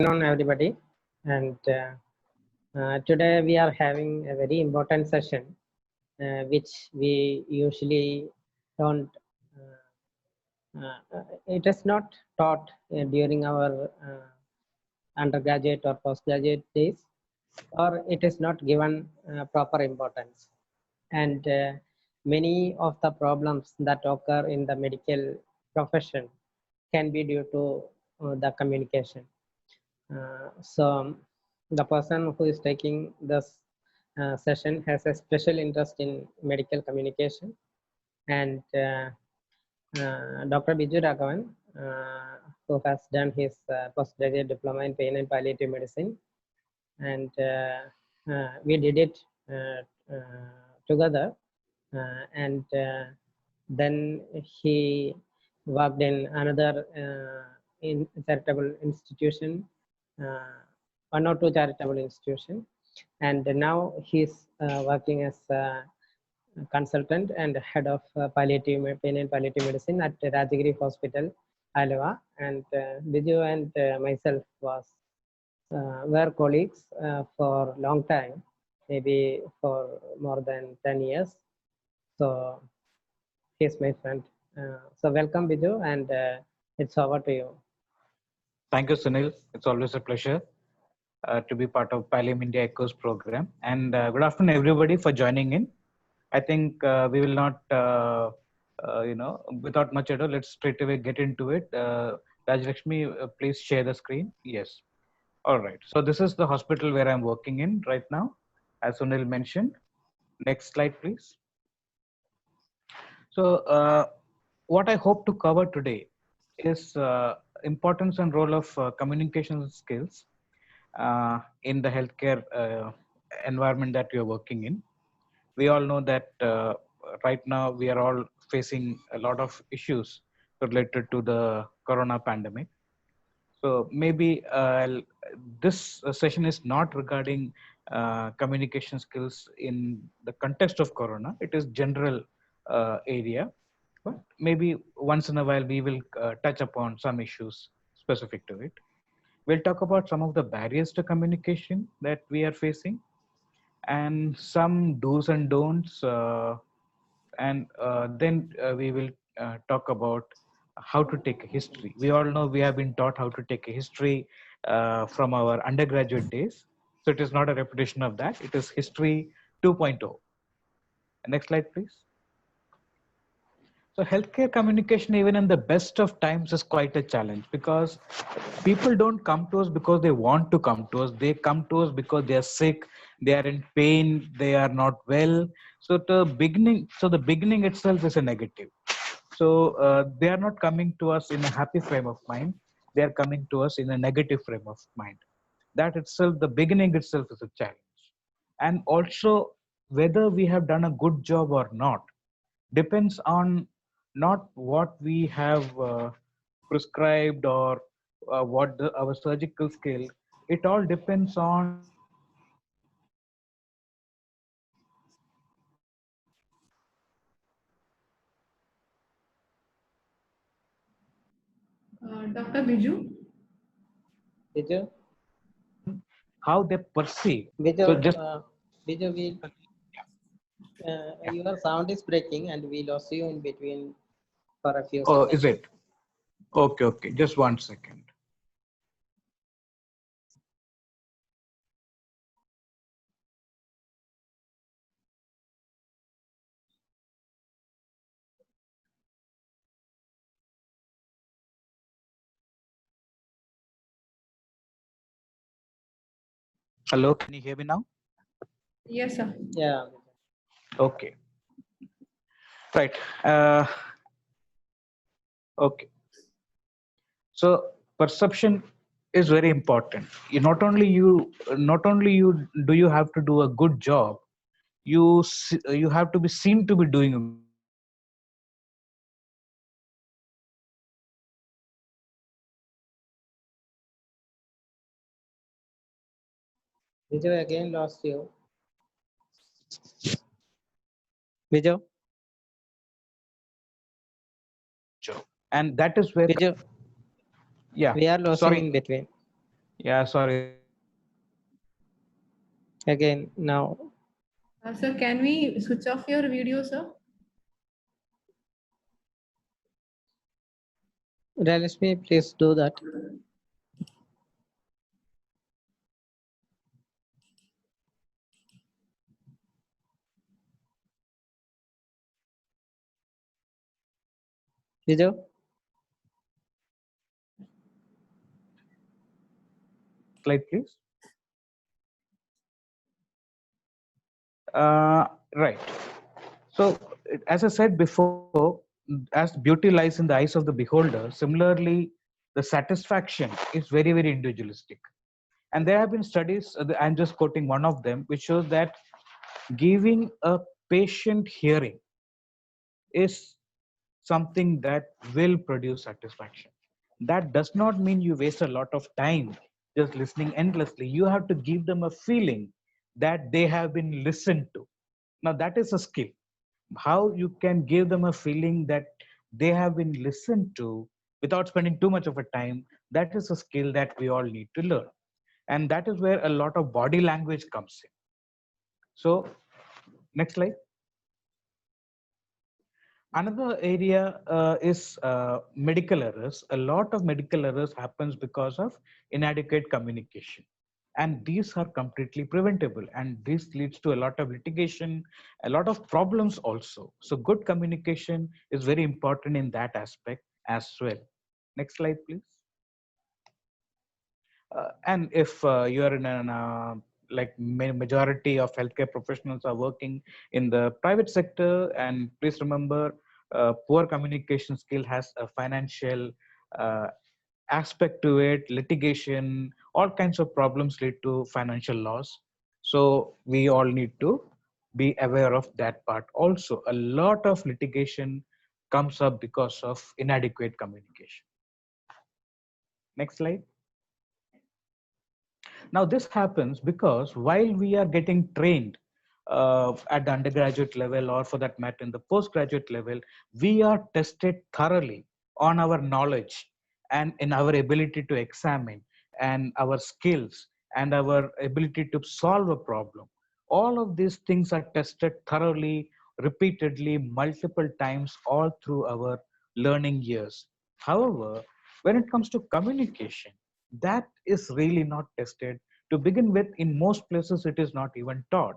Afternoon, everybody. And today we are having a very important session, which we usually don't. It is not taught during our undergraduate or postgraduate days, or it is not given proper importance. And many of the problems that occur in the medical profession can be due to the communication. So the person who is taking this session has a special interest in medical communication, and Dr. Biju Raghavan, who has done his postgraduate diploma in pain and palliative medicine, and we did it together, and then he worked in another in charitable institution, one or two charitable institution, and now he's working as a consultant and head of palliative pain and palliative medicine at Rajagiri Hospital, Alava. And Biju and myself were colleagues for a long time, maybe for more than 10 years. So he's my friend. So welcome, Biju, and it's over to you. Thank you, Sunil. It's always a pleasure to be part of Pallium India Echoes program. And good afternoon, everybody, for joining in. I think we will not, without much ado, let's straight away get into it. Rajlakshmi, please share the screen. Yes. All right. So this is the hospital where I'm working in right now, as Sunil mentioned. Next slide, please. So what I hope to cover today is importance and role of communication skills in the healthcare environment that we are working in. We all know that right now we are all facing a lot of issues related to the corona pandemic. So maybe this session is not regarding communication skills in the context of corona. It is general area, but maybe once in a while we will touch upon some issues specific to it. We'll talk about some of the barriers to communication that we are facing and some do's and don'ts. And then we will talk about how to take a history. We all know we have been taught how to take a history from our undergraduate days. So it is not a repetition of that. It is history 2.0. Next slide, please. So healthcare communication, even in the best of times, is quite a challenge because people don't come to us because they want to come to us. They come to us because they are sick, they are in pain, they are not well. So the beginning itself is a negative. So they are not coming to us in a happy frame of mind. They are coming to us in a negative frame of mind. That itself, the beginning itself is a challenge. And also whether we have done a good job or not depends on not what we have prescribed or our surgical skill. It all depends on Dr. Biju? Biju? How they perceive. Biju, So just Biju, your sound is breaking and we lost you in between for a few seconds. Oh, is it? Okay. Just 1 second. Hello, can you hear me now? Yes, sir. Yeah. Okay. Right. Okay. So perception is very important. Not only you do you have to do a good job. You have to be seen to be doing a Biju, again lost you. Biju? job, and that is where Biju, yeah. we are losing Sorry. in between. Yeah, sorry. Again, now, Sir, can we switch off your video, sir? Rajashmi, please do that. Viju? Slide, please. Right. So, as I said before, as beauty lies in the eyes of the beholder, similarly, the satisfaction is very, very individualistic. And there have been studies, I'm just quoting one of them, which shows that giving a patient hearing is something that will produce satisfaction. That does not mean you waste a lot of time just listening endlessly. You have to give them a feeling that they have been listened to. Now, that is a skill. How you can give them a feeling that they have been listened to without spending too much of a time, that is a skill that we all need to learn. And that is where a lot of body language comes in. So, next slide. Another area is medical errors. A lot of medical errors happens because of inadequate communication, and these are completely preventable, and this leads to a lot of litigation, a lot of problems also. So good communication is very important in that aspect as well. Next slide, please. And if you are in an like majority of healthcare professionals are working in the private sector, and please remember, poor communication skill has a financial uh, aspect to it. Litigation, all kinds of problems lead to financial loss. So we all need to be aware of that part also. A lot of litigation comes up because of inadequate communication. Next slide. Now, this happens because while we are getting trained at the undergraduate level, or for that matter in the postgraduate level, we are tested thoroughly on our knowledge and in our ability to examine, and our skills and our ability to solve a problem. All of these things are tested thoroughly, repeatedly, multiple times all through our learning years. However, when it comes to communication, that is really not tested. To begin with, in most places it is not even taught,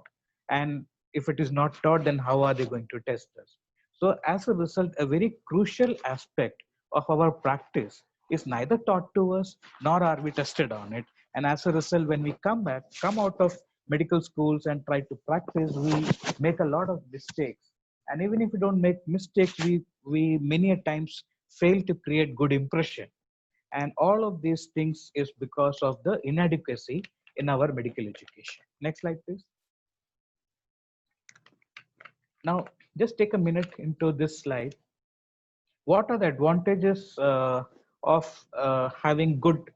and if it is not taught, then how are they going to test us? So as a result, a very crucial aspect of our practice is neither taught to us nor are we tested on it. And as a result, when we come out of medical schools and try to practice, we make a lot of mistakes. And even if we don't make mistakes, we many a times fail to create good impression. And all of these things is because of the inadequacy in our medical education. Next slide, please. Now, just take a minute into this slide. What are the advantages of having good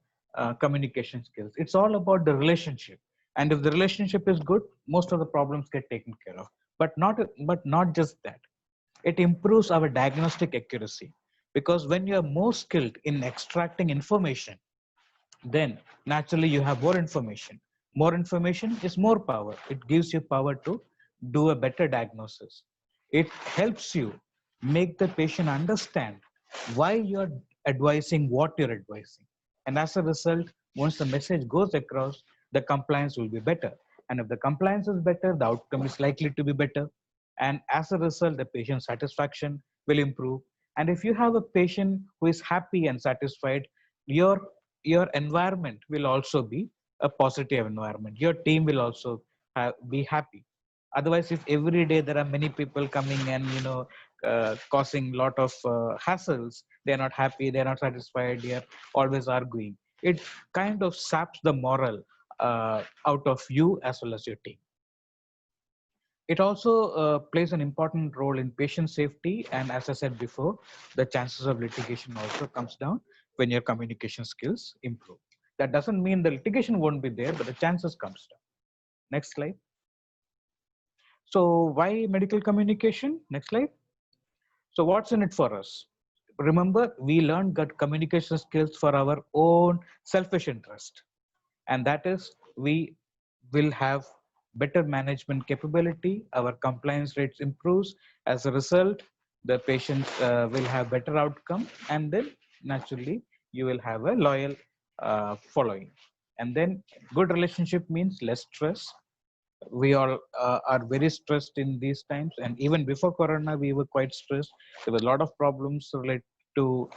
communication skills? It's all about the relationship. And if the relationship is good, most of the problems get taken care of. But not just that. It improves our diagnostic accuracy, because when you are more skilled in extracting information, then naturally you have more information. More information is more power. It gives you power to do a better diagnosis. It helps you make the patient understand why you're advising what you're advising. And as a result, once the message goes across, the compliance will be better. And if the compliance is better, the outcome is likely to be better. And as a result, the patient satisfaction will improve. And if you have a patient who is happy and satisfied, your your environment will also be a positive environment. Your team will also be happy. Otherwise, if every day there are many people coming and causing a lot of hassles, they're not happy, they're not satisfied, they're always arguing, it kind of saps the moral out of you as well as your team. It also plays an important role in patient safety, and as I said before, the chances of litigation also comes down when your communication skills improve. That doesn't mean the litigation won't be there, but the chances comes down. Next slide. So why medical communication? Next slide. So what's in it for us? Remember, we learned good communication skills for our own selfish interest. and that is we will have better management capability, our compliance rates improves. As a result, the patients will have better outcome, and then naturally you will have a loyal following. And then good relationship means less stress. We all are very stressed in these times, and even before corona we were quite stressed. There were a lot of problems related to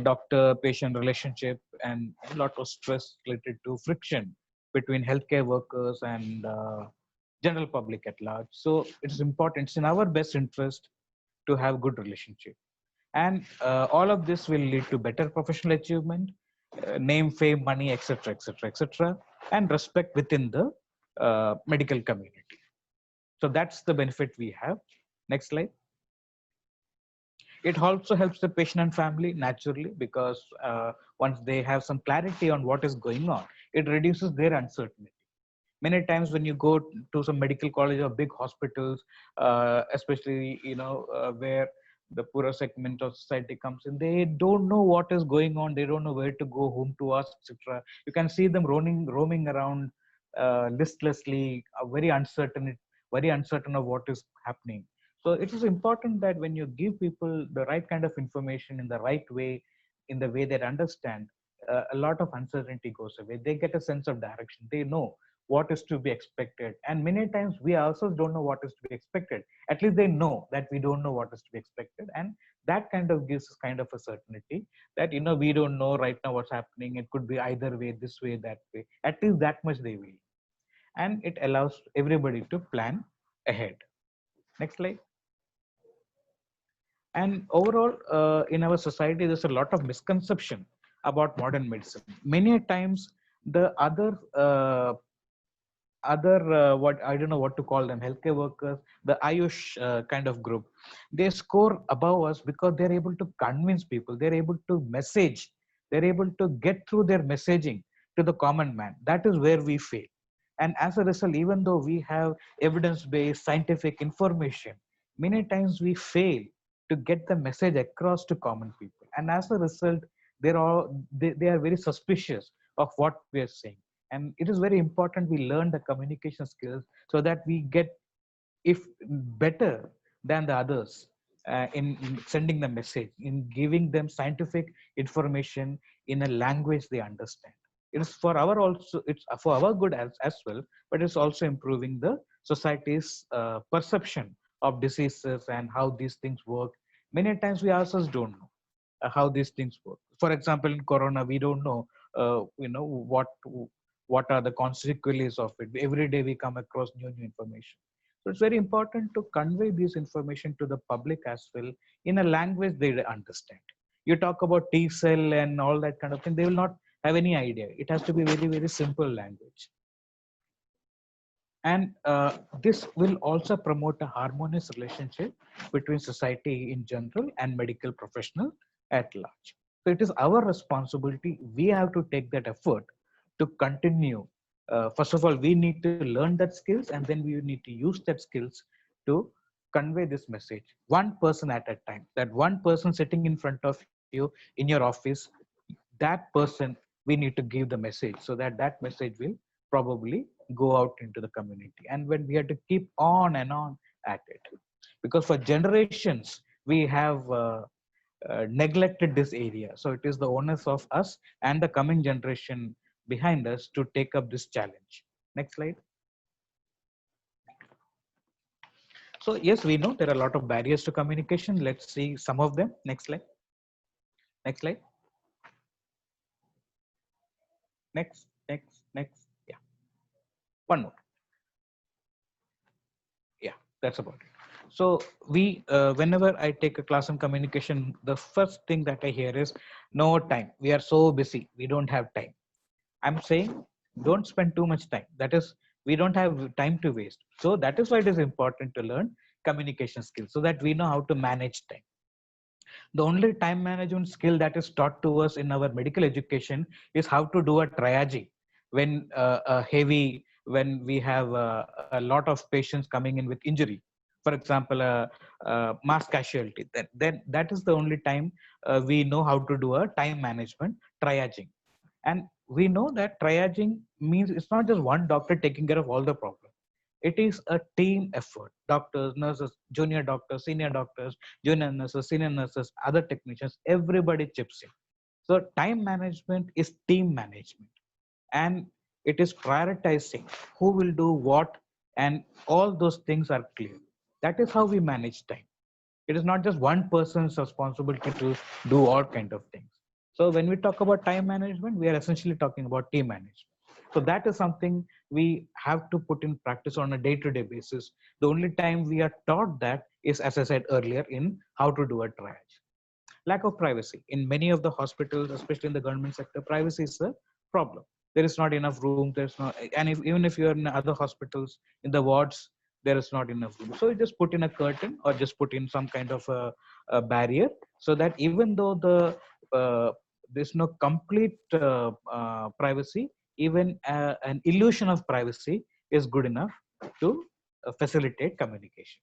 doctor patient relationship, and a lot of stress related to friction between healthcare workers and general public at large. So it's important, it's in our best interest to have good relationship, and all of this will lead to better professional achievement, name, fame, money, etc., etc., etc., and respect within the medical community. So that's the benefit we have. Next slide. It also helps the patient and family naturally, because once they have some clarity on what is going on, it reduces their uncertainty. Many times when you go to some medical college or big hospitals, especially where the poorer segment of society comes in, they don't know what is going on, they don't know where to go, whom to ask, etc. You can see them roaming around listlessly, very uncertain of what is happening. So it is important that when you give people the right kind of information in the right way, in the way they understand, a lot of uncertainty goes away. They get a sense of direction, they know what is to be expected. And many times we ourselves don't know what is to be expected. At least they know that we don't know what is to be expected, and that kind of gives us kind of a certainty that we don't know right now what's happening, it could be either way, this way, that way. At least that much they will. And it allows everybody to plan ahead. Next slide. And overall, in our society, there's a lot of misconception about modern medicine. Many times the other what I don't know what to call them, healthcare workers, the Ayush kind of group, they score above us because they're able to convince people, they're able to message, they're able to get through their messaging to the common man. That is where we fail. And as a result, even though we have evidence-based scientific information, many times we fail to get the message across to common people. And as a result, they are very suspicious of what we are saying. And it is very important we learn the communication skills so that we get if better than the others in sending the message, in giving them scientific information in a language they understand. It is for our also, it's for our good as well, but it's also improving the society's perception of diseases and how these things work. Many times we ourselves don't know how these things work. For example, in corona, we don't know what are the consequences of it. Every day we come across new information. So it's very important to convey this information to the public as well in a language they understand. You talk about T cell and all that kind of thing, they will not have any idea. It has to be very, very simple language. And this will also promote a harmonious relationship between society in general and medical professional at large. So it is our responsibility. We have to take that effort to continue. First of all, we need to learn that skills, and then we need to use that skills to convey this message one person at a time. That one person sitting in front of you in your office, that person we need to give the message so that that message will probably go out into the community. And when we have to keep on and on at it, because for generations we have neglected this area. So it is the onus of us and the coming generation behind us to take up this challenge. Next slide. So yes, we know there are a lot of barriers to communication. Let's see some of them. Next slide. Next slide. Next. Yeah. One more. Yeah, that's about it. So we, whenever I take a class on communication, the first thing that I hear is no time. We are so busy. We don't have time. I'm saying don't spend too much time. That is, we don't have time to waste. So that is why it is important to learn communication skills so that we know how to manage time. The only time management skill that is taught to us in our medical education is how to do a triaging when when we have a lot of patients coming in with injury. For example, mass casualty. Then that is the only time we know how to do a time management triaging. And we know that triaging means it's not just one doctor taking care of all the problems. It is a team effort. Doctors, nurses, junior doctors, junior nurses, senior nurses, other technicians, everybody chips in. So time management is team management, and it is prioritizing who will do what, and all those things are clear. That is how we manage time. It is not just one person's responsibility to do all kind of things. So when we talk about time management, we are essentially talking about team management. So that is something we have to put in practice on a day-to-day basis. The only time we are taught that is, as I said earlier, in how to do a triage. Lack of privacy in many of the hospitals, especially in the government sector, privacy is a problem. There is not enough room. There's not, and even if you're in other hospitals, in the wards, there is not enough room. So you just put in a curtain or just put in some kind of a barrier, so that even though there's no complete privacy, even an illusion of privacy is good enough to facilitate communication.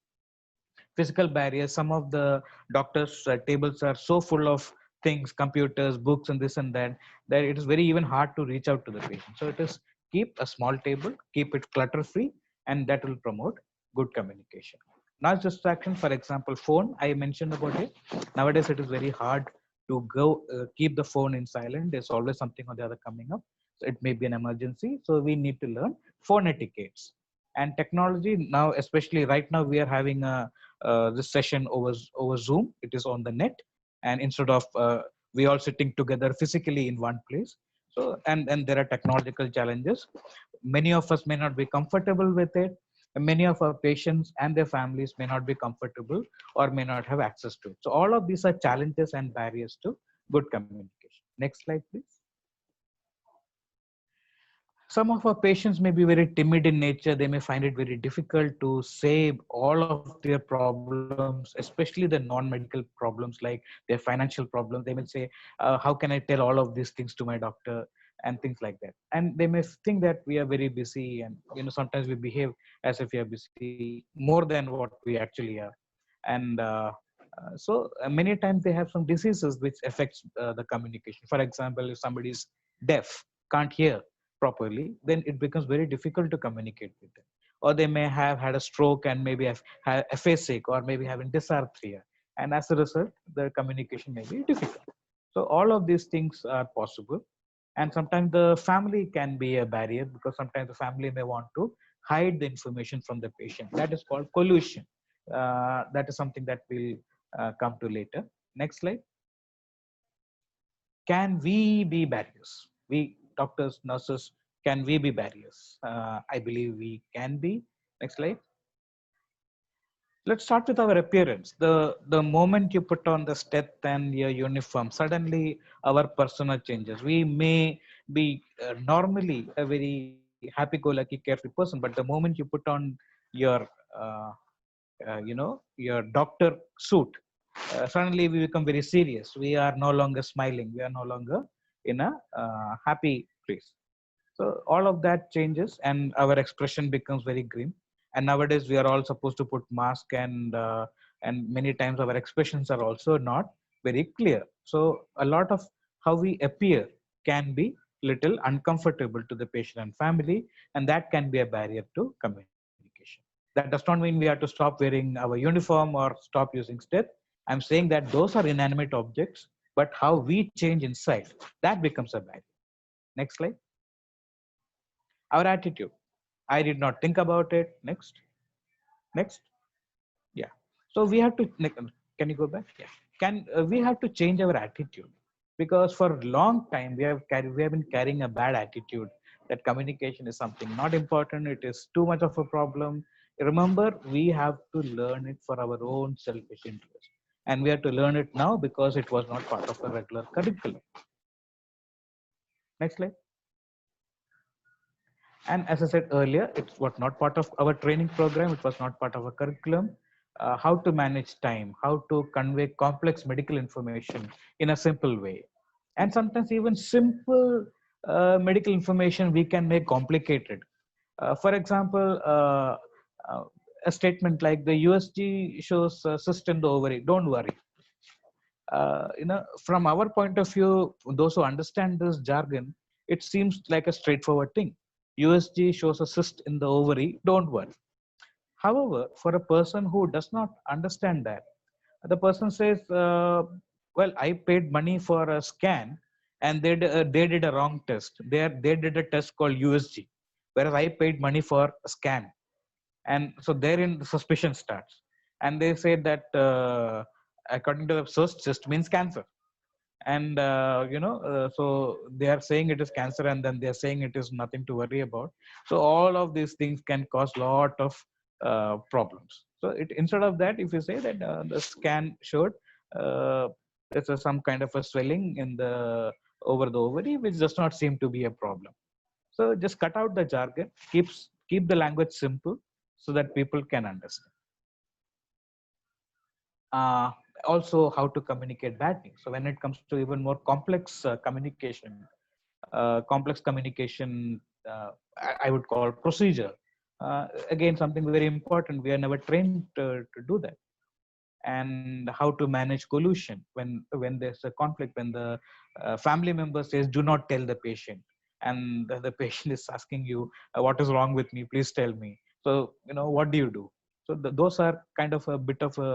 Physical barriers, some of the doctors tables are so full of things, computers, books, and this and that, that it is very even hard to reach out to the patient. So it is, keep a small table, keep it clutter free, and that will promote good communication. Not distraction, for example, phone, I mentioned about it. Nowadays it is very hard to go keep the phone in silent. There's always something or the other coming up, so it may be an emergency, so we need to learn phone etiquettes. And technology now, especially right now, we are having a this session over Zoom. It is on the net, and instead of we all sitting together physically in one place. So and there are technological challenges. Many of us may not be comfortable with it. And many of our patients and their families may not be comfortable or may not have access to it. So all of these are challenges and barriers to good communication. Next slide, please. Some of our patients may be very timid in nature. They may find it very difficult to say all of their problems, especially the non-medical problems like their financial problems. They may say, how can I tell all of these things to my doctor, and things like that. And they may think that we are very busy, and sometimes we behave as if we are busy more than what we actually are. And many times they have some diseases which affects the communication. For example, if somebody is deaf, can't hear properly, then it becomes very difficult to communicate with them. Or they may have had a stroke and maybe have aphasic, or maybe having dysarthria, and as a result the communication may be difficult. So all of these things are possible. And sometimes the family can be a barrier, because sometimes the family may want to hide the information from the patient. That is called collusion. That is something that we'll come to later. Next slide. Can we be barriers? We doctors, nurses, can we be barriers? I believe we can be. Next slide. Let's start with our appearance. The moment you put on the steth and your uniform, suddenly our persona changes. We may be normally a very happy-go-lucky, carefree person, but the moment you put on your your doctor suit, suddenly we become very serious. We are no longer smiling. We are no longer in a happy place. So all of that changes, and our expression becomes very grim. And nowadays we are all supposed to put mask, and many times our expressions are also not very clear. So a lot of how we appear can be little uncomfortable to the patient and family, and that can be a barrier to communication. That does not mean we have to stop wearing our uniform or stop using steth. I'm saying that those are inanimate objects, but how we change inside, that becomes a barrier. Next slide. Our attitude. I did not think about it. Next. Yeah. So we have to, can you go back? Yeah. We have to change our attitude, because for a long time we have been carrying a bad attitude that communication is something not important. It is too much of a problem. Remember, we have to learn it for our own selfish interest, and we have to learn it now because it was not part of a regular curriculum. Next slide. And as I said earlier, it was not part of our training program. It was not part of our curriculum. How to manage time, how to convey complex medical information in a simple way. And sometimes even simple medical information we can make complicated. For example, a statement like the USG shows cyst in the ovary, don't worry. From our point of view, those who understand this jargon, it seems like a straightforward thing. USG shows a cyst in the ovary, don't worry. However, for a person who does not understand that, the person says, well, I paid money for a scan and they did a wrong test. They did a test called USG, whereas I paid money for a scan. And so therein the suspicion starts. And they say that according to the search, cyst means cancer. And so they are saying it is cancer, and then they are saying it is nothing to worry about. So all of these things can cause lot of problems. So instead of that, if you say that the scan showed uh, there's some kind of a swelling in the over the ovary, which does not seem to be a problem. So just cut out the jargon, keep the language simple so that people can understand. uh, Also, how to communicate bad things. So when it comes to even more complex complex communication, I would call procedure. Again, something very important. We are never trained to do that. And how to manage collusion when there's a conflict, when the family member says, "Do not tell the patient," and the patient is asking you, "What is wrong with me? Please tell me." So what do you do? So those are kind of a bit of a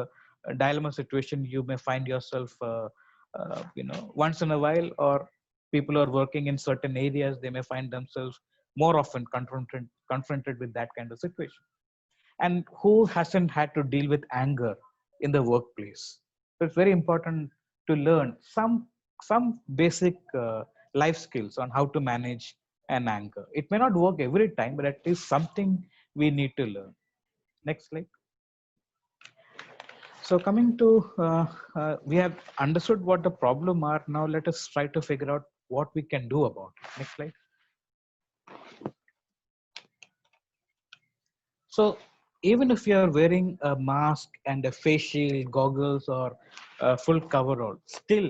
dilemma situation you may find yourself once in a while, or people who are working in certain areas, they may find themselves more often confronted with that kind of situation. And who hasn't had to deal with anger in the workplace? So it's very important to learn some basic life skills on how to manage an anger. It may not work every time, but at least something we need to learn. Next slide. So coming to, we have understood what the problem are. Now let us try to figure out what we can do about it. Next slide. So even if you are wearing a mask and a face shield, goggles, or a full coverall, still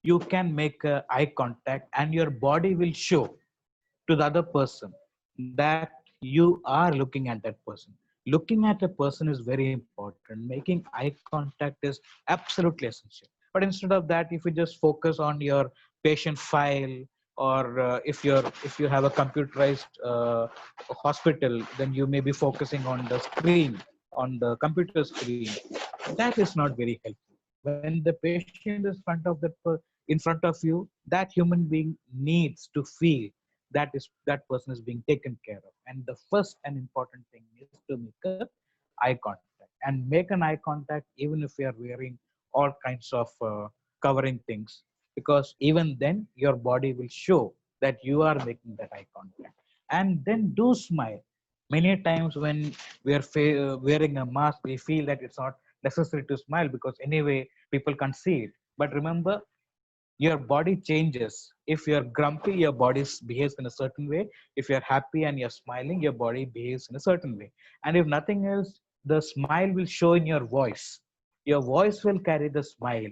you can make eye contact, and your body will show to the other person that you are looking at that person. Looking at a person is very important. Making eye contact is absolutely essential. But instead of that, if you just focus on your patient file, or if you have a computerized hospital, then you may be focusing on the screen, on the computer screen. That is not very helpful. When the patient is in front of you, that human being needs to feel that person is being taken care of. And the first and important thing is to make a eye contact, and make an eye contact even if you are wearing all kinds of covering things, because even then your body will show that you are making that eye contact. And then do smile. Many times when we are wearing a mask, we feel that it's not necessary to smile because anyway people can't see it. But remember, your body changes. If you're grumpy, your body behaves in a certain way. If you're happy and you're smiling, your body behaves in a certain way. And if nothing else, the smile will show in your voice. Your voice will carry the smile,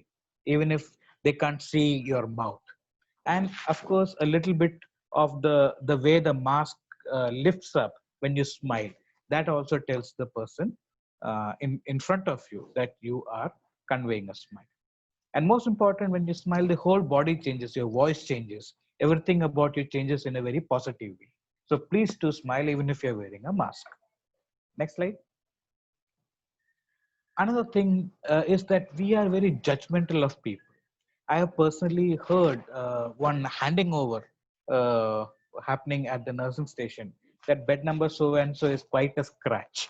even if they can't see your mouth. And of course, a little bit of the way the mask lifts up when you smile, that also tells the person in front of you that you are conveying a smile. And most important, when you smile, the whole body changes, your voice changes, everything about you changes in a very positive way. So please do smile even if you're wearing a mask. Next slide. Another thing is that we are very judgmental of people. I have personally heard one handing over happening at the nursing station, that bed number so and so is quite a scratch.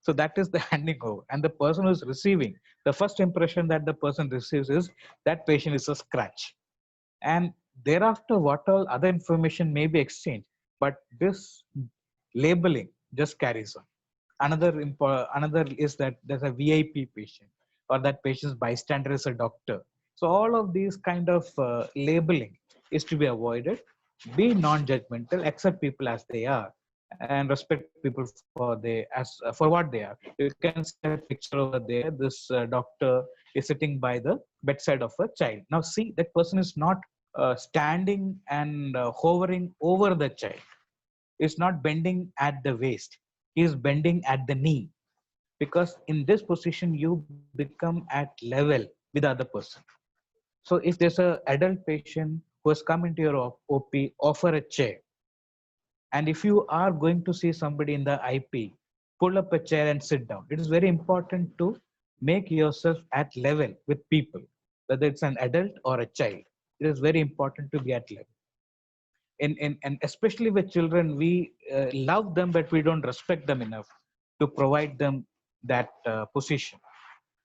So that is the handing over. And the person who is receiving, the first impression that the person receives is that patient is a scratch. And thereafter, what all other information may be exchanged, but this labeling just carries on. Another is that there's a VIP patient, or that patient's bystander is a doctor. So all of these kind of labeling is to be avoided. Be non-judgmental, accept people as they are, and respect people for what they are. You can see a picture over there. This doctor is sitting by the bedside of a child. Now see, that person is not standing and hovering over the child. Is not bending at the waist. He is bending at the knee, because in this position you become at level with the other person. So if there's a adult patient who has come into your OP, offer a chair. And if you are going to see somebody in the IP, pull up a chair and sit down. It is very important to make yourself at level with people, whether it's an adult or a child. It is very important to be at level. And especially with children, we love them, but we don't respect them enough to provide them that position.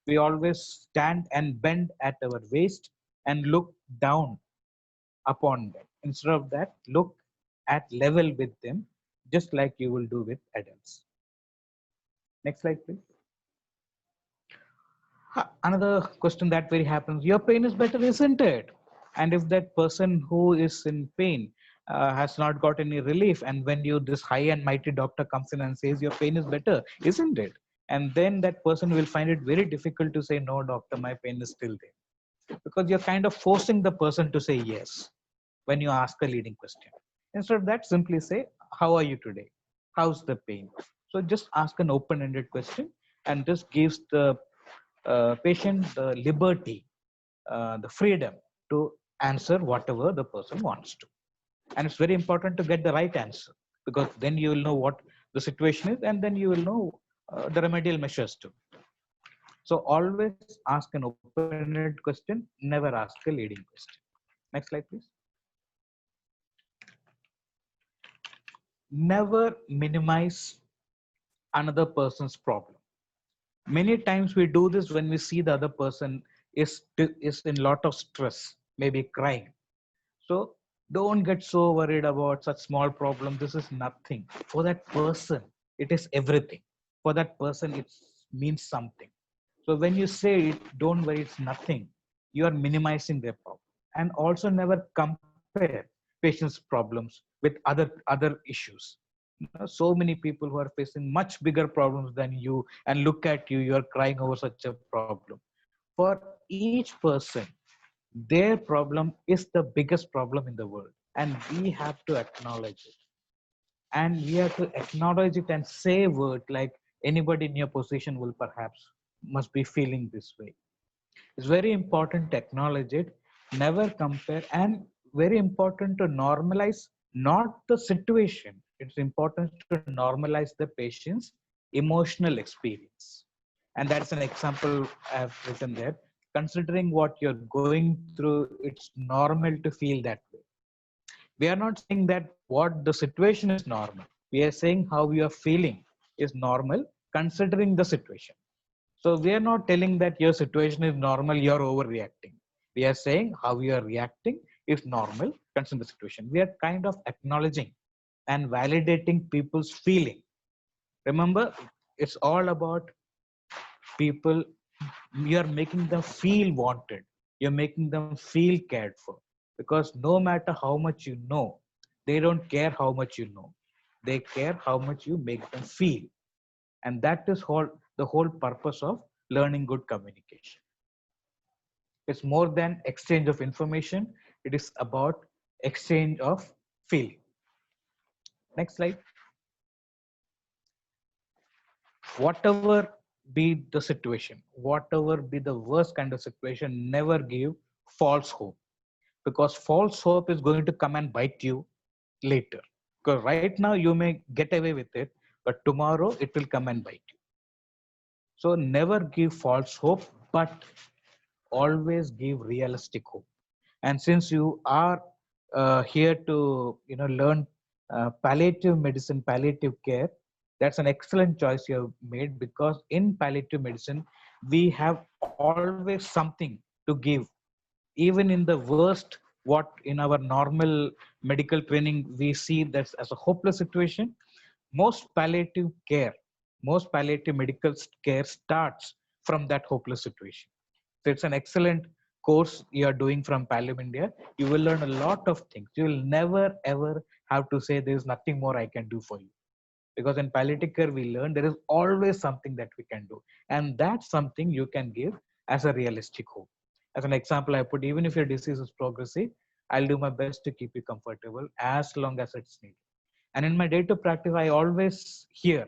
We always stand and bend at our waist and look down upon them. Instead of that, look at level with them, just like you will do with adults. Next slide, please. Another question that very happens, your pain is better, isn't it? And if that person who is in pain has not got any relief, and when you, this high and mighty doctor comes in and says your pain is better, isn't it? And then that person will find it very difficult to say, no, doctor, my pain is still there. Because you're kind of forcing the person to say yes when you ask a leading question. Instead of that, simply say, how are you today? How's the pain? So just ask an open-ended question, and this gives the patient the liberty, the freedom to answer whatever the person wants to. And it's very important to get the right answer, because then you will know what the situation is, and then you will know the remedial measures too. So always ask an open-ended question, never ask a leading question. Next slide, please. Never minimize another person's problem. Many times we do this when we see the other person is in lot of stress, maybe crying. So don't get so worried about such small problem. This is nothing. For that person, it is everything. For that person, it means something. So when you say it, don't worry, it's nothing, you are minimizing their problem. And also never compare patients' problems with other issues. You know, so many people who are facing much bigger problems than you, and look at you, you are crying over such a problem. For each person, their problem is the biggest problem in the world, and we have to acknowledge it. And we have to acknowledge it and say word like anybody in your position will perhaps must be feeling this way. It's very important to acknowledge it, never compare, and very important to normalize not the situation. It's important to normalize the patient's emotional experience. And that's an example I've written there. Considering what you're going through, it's normal to feel that way. We are not saying that what the situation is normal. We are saying how you are feeling is normal considering the situation. So we are not telling that your situation is normal, you're overreacting. We are saying how you are reacting is normal considering the situation. We are kind of acknowledging and validating people's feeling. Remember, it's all about people. You're making them feel wanted. You're making them feel cared for. Because no matter how much you know, they don't care how much you know. They care how much you make them feel. And that is the whole purpose of learning good communication. It's more than exchange of information. It is about exchange of feeling. Next slide. Whatever be the situation, whatever be the worst kind of situation, never give false hope, because false hope is going to come and bite you later. Because right now you may get away with it, but tomorrow it will come and bite you. So never give false hope, but always give realistic hope. And since you are here to learn palliative medicine, palliative care, that's an excellent choice you have made, because in palliative medicine we have always something to give. Even in the worst, what in our normal medical training we see that as a hopeless situation, most palliative care, most palliative medical care starts from that hopeless situation. So it's an excellent course you are doing from Pallium India. You will learn a lot of things. You will never ever have to say there is nothing more I can do for you. Because in palliative care, we learn there is always something that we can do. And that's something you can give as a realistic hope. As an example, I put, even if your disease is progressive, I'll do my best to keep you comfortable as long as it's needed. And in my day-to-day practice, I always hear,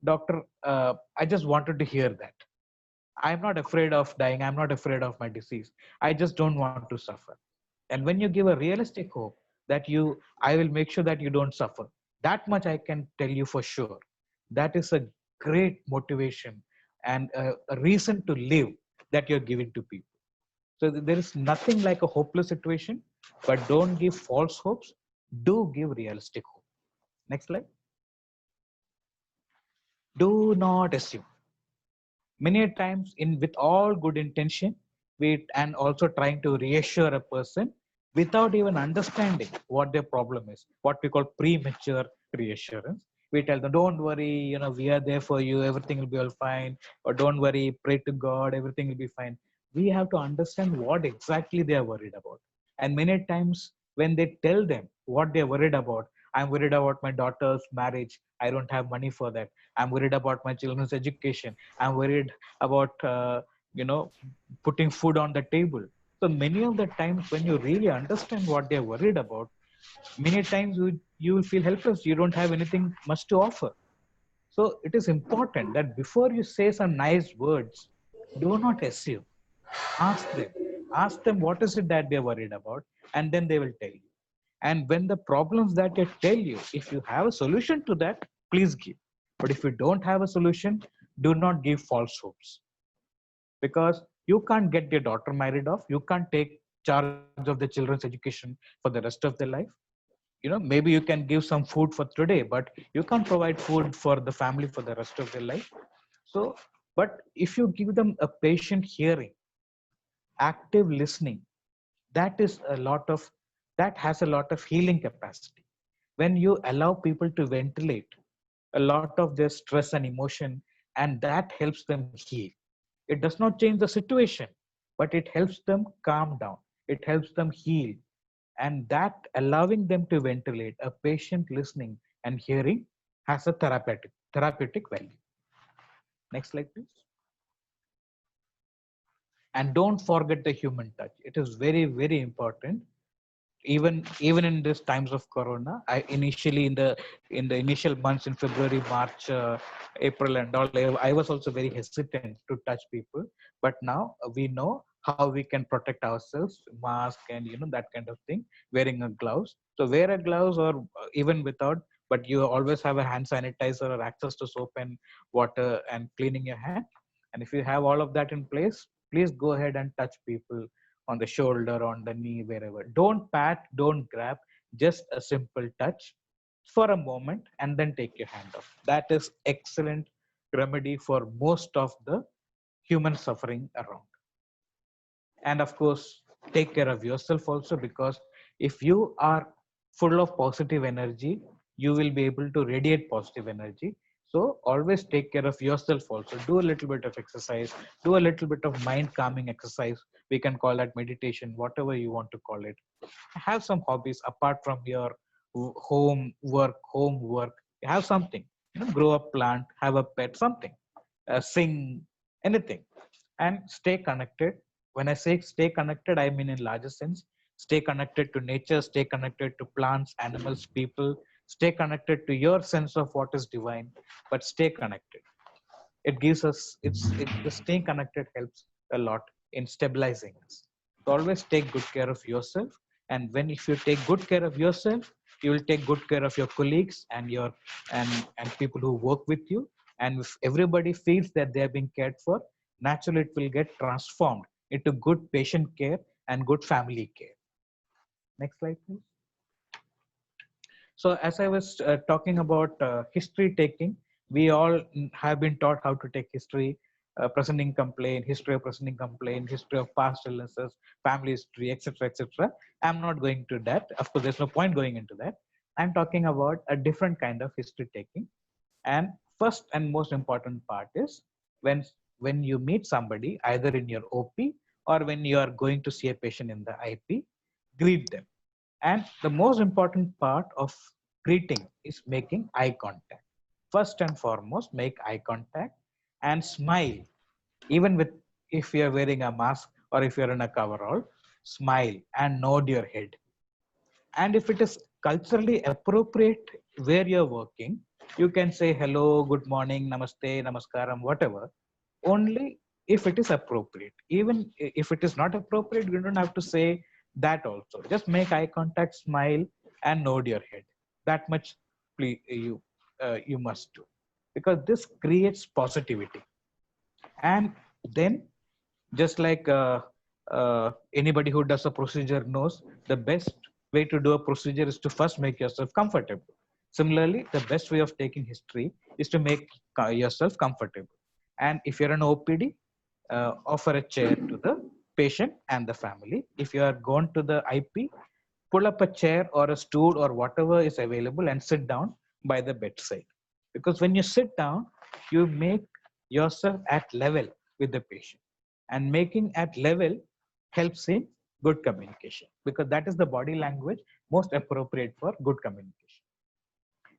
doctor, I just wanted to hear that. I'm not afraid of dying. I'm not afraid of my disease. I just don't want to suffer. And when you give a realistic hope that I will make sure that you don't suffer, that much I can tell you for sure. That is a great motivation and a reason to live that you're giving to people. So there is nothing like a hopeless situation, but don't give false hopes. Do give realistic hope. Next slide. Do not assume. Many times, with all good intention, and also trying to reassure a person without even understanding what their problem is, what we call premature reassurance. We tell them, "Don't worry, we are there for you. Everything will be all fine." Or, "Don't worry, pray to God. Everything will be fine." We have to understand what exactly they are worried about. And many times, when they tell them what they are worried about, "I'm worried about my daughter's marriage. I don't have money for that. I'm worried about my children's education. I'm worried about putting food on the table." So many of the times when you really understand what they're worried about, many times you will feel helpless. You don't have anything much to offer. So it is important that before you say some nice words, do not assume. Ask them what is it that they're worried about, and then they will tell you. And when the problems that they tell you, if you have a solution to that, please give. But if you don't have a solution, do not give false hopes, because you can't get your daughter married off. You can't take charge of the children's education for the rest of their life. Maybe you can give some food for today, but you can't provide food for the family for the rest of their life. So, but if you give them a patient hearing, active listening, that is a lot of that has a lot of healing capacity. When you allow people to ventilate a lot of their stress and emotion, and that helps them heal. It does not change the situation, but it helps them calm down. It helps them heal. And that allowing them to ventilate, a patient listening and hearing, has a therapeutic value. Next slide, please. And don't forget the human touch. It is very, very important. Even in these times of corona, initially in the initial months in February, March, April and all, I was also very hesitant to touch people. But now we know how we can protect ourselves, mask and that kind of thing, wearing a gloves. So wear a gloves, or even without, but you always have a hand sanitizer or access to soap and water and cleaning your hand. And if you have all of that in place, please go ahead and touch people on the shoulder, on the knee, wherever. Don't pat, don't grab, just a simple touch for a moment and then take your hand off. That is excellent remedy for most of the human suffering around. And of course, take care of yourself also, because if you are full of positive energy, you will be able to radiate positive energy. So always take care of yourself also. Do a little bit of exercise, do a little bit of mind calming exercise. We can call that meditation, whatever you want to call it. Have some hobbies apart from your home work. Have something, grow a plant, have a pet, something, sing, anything, and stay connected. When I say stay connected, I mean in larger sense. Stay connected to nature, stay connected to plants, animals, people, stay connected to your sense of what is divine, but stay connected. It gives us, the staying connected helps a lot in stabilizing us. So always take good care of yourself. And if you take good care of yourself, you will take good care of your colleagues and and people who work with you. And if everybody feels that they are being cared for, naturally it will get transformed into good patient care and good family care. Next slide, please. So as I was talking about history taking, we all have been taught how to take history, presenting complaint, history of presenting complaint, history of past illnesses, family history, etc., etc. I'm not going to that. Of course, there's no point going into that. I'm talking about a different kind of history taking. And first and most important part is when you meet somebody, either in your OP or when you are going to see a patient in the IP, greet them. And the most important part of greeting is making eye contact. First and foremost, make eye contact and smile. Even if you're wearing a mask or if you're in a coverall, smile and nod your head. And if it is culturally appropriate where you're working, you can say hello, good morning, namaste, namaskaram, whatever, only if it is appropriate. Even if it is not appropriate, you don't have to say That also, just make eye contact, smile, and nod your head. That much you must do, because this creates positivity. And then, just like anybody who does a procedure knows, the best way to do a procedure is to first make yourself comfortable. Similarly, the best way of taking history is to make yourself comfortable. And if you're an OPD, offer a chair to the patient and the family. If you are gone to the IP, pull up a chair or a stool or whatever is available and sit down by the bedside. Because when you sit down, you make yourself at level with the patient. And making at level helps in good communication, because that is the body language most appropriate for good communication.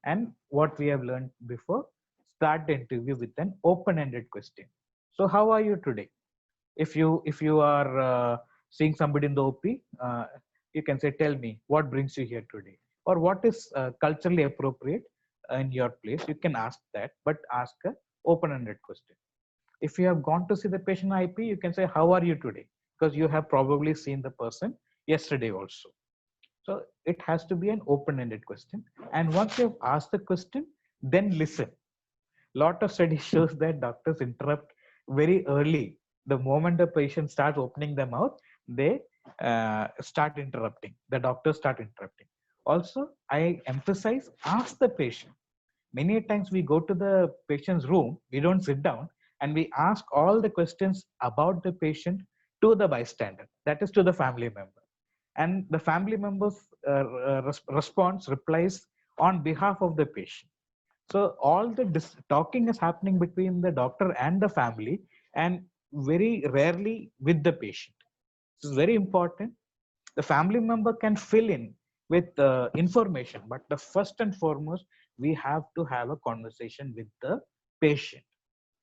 And what we have learned before, start the interview with an open-ended question. So how are you today? If you are seeing somebody in the OP, you can say, tell me what brings you here today, or what is culturally appropriate in your place. You can ask that, but ask a open-ended question. If you have gone to see the patient IP, you can say, how are you today? Because you have probably seen the person yesterday also. So it has to be an open-ended question. And once you have asked the question, then listen. Lot of studies shows that doctors interrupt very early. The moment the patient starts opening their mouth, they start interrupting. The doctors start interrupting. Also, I emphasize, ask the patient. Many times we go to the patient's room, we don't sit down, and we ask all the questions about the patient to the bystander, that is to the family member. And the family member's replies on behalf of the patient. So all the talking is happening between the doctor and the family, and very rarely with the patient. This is very important. The family member can fill in with information, but the first and foremost, we have to have a conversation with the patient.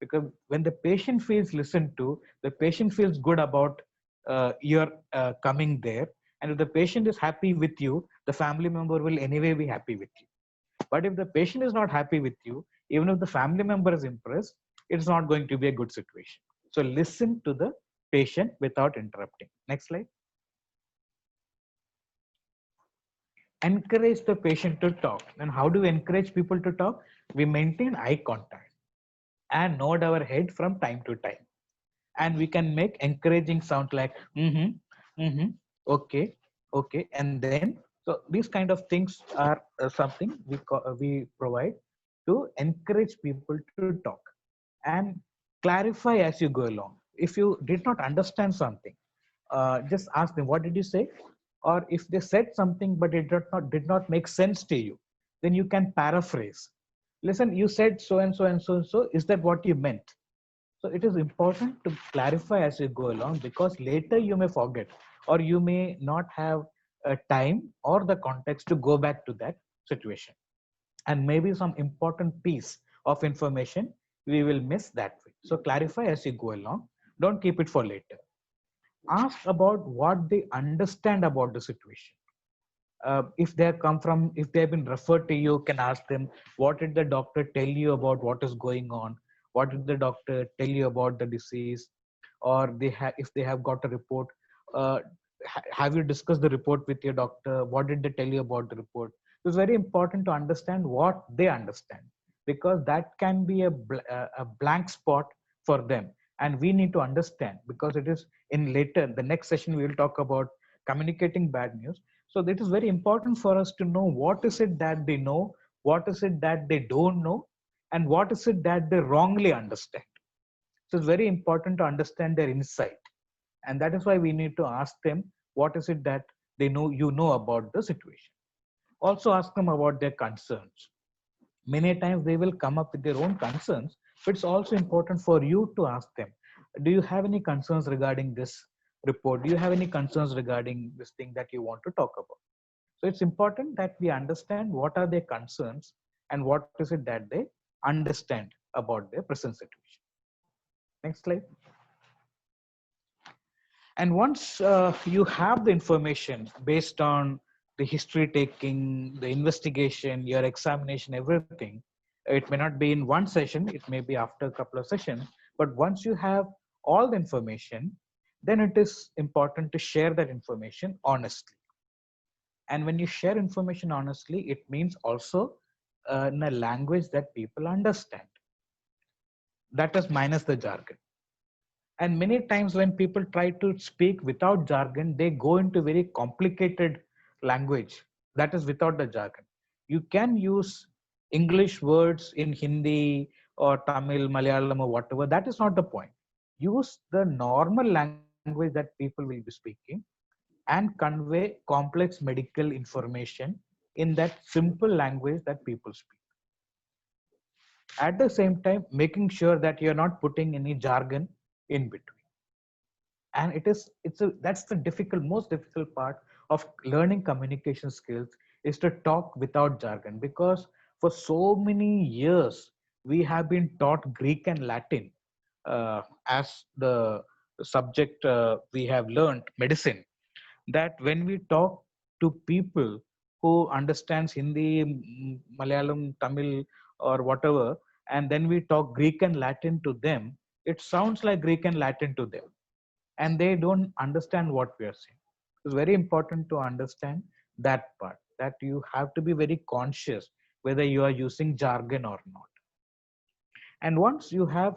Because when the patient feels listened to, the patient feels good about your coming there. And if the patient is happy with you, the family member will anyway be happy with you. But if the patient is not happy with you, even if the family member is impressed, it's not going to be a good situation. So listen to the patient without interrupting. Next slide. Encourage the patient to talk. And how do we encourage people to talk? We maintain eye contact and nod our head from time to time. And we can make encouraging sound like okay, okay, and then. So these kind of things are something we provide to encourage people to talk. And clarify as you go along. If you did not understand something, just ask them, what did you say? Or if they said something but it did not make sense to you, then you can paraphrase. Listen, you said so and so and so and so. Is that what you meant? So it is important to clarify as you go along, because later you may forget, or you may not have a time or the context to go back to that situation. And maybe some important piece of information we will miss that way. So clarify as you go along. Don't keep it for later. Ask about what they understand about the situation. If they have come from, if they have been referred to you, can ask them, what did the doctor tell you about what is going on? What did the doctor tell you about the disease? Or if they have got a report, have you discussed the report with your doctor? What did they tell you about the report? It's very important to understand what they understand, because that can be a blank spot for them. And we need to understand, because it is in later, the next session, we will talk about communicating bad news. So it is very important for us to know what is it that they know, what is it that they don't know, and what is it that they wrongly understand. So it's very important to understand their insight. And that is why we need to ask them, what is it that they know, about the situation. Also ask them about their concerns. Many times they will come up with their own concerns, but it's also important for you to ask them, do you have any concerns regarding this report? Do you have any concerns regarding this thing that you want to talk about? So it's important that we understand what are their concerns and what is it that they understand about their present situation. Next slide. And once you have the information based on the history taking, the investigation, your examination, everything, it may not be in one session, it may be after a couple of sessions, but once you have all the information, then it is important to share that information honestly. And when you share information honestly, it means also in a language that people understand. That is minus the jargon. And many times when people try to speak without jargon, they go into very complicated language that is without the jargon. You can use English words in Hindi or Tamil, Malayalam, or whatever. That is not the point. Use the normal language that people will be speaking and convey complex medical information in that simple language that people speak. At the same time, making sure that you're not putting any jargon in between. And that's the most difficult part of learning communication skills, is to talk without jargon, because for so many years we have been taught Greek and Latin as the subject. We have learned medicine, that when we talk to people who understands Hindi, Malayalam, Tamil, or whatever, and then we talk Greek and Latin to them, it sounds like Greek and Latin to them, and they don't understand what we are saying. It's very important to understand that part, that you have to be very conscious whether you are using jargon or not. And once you have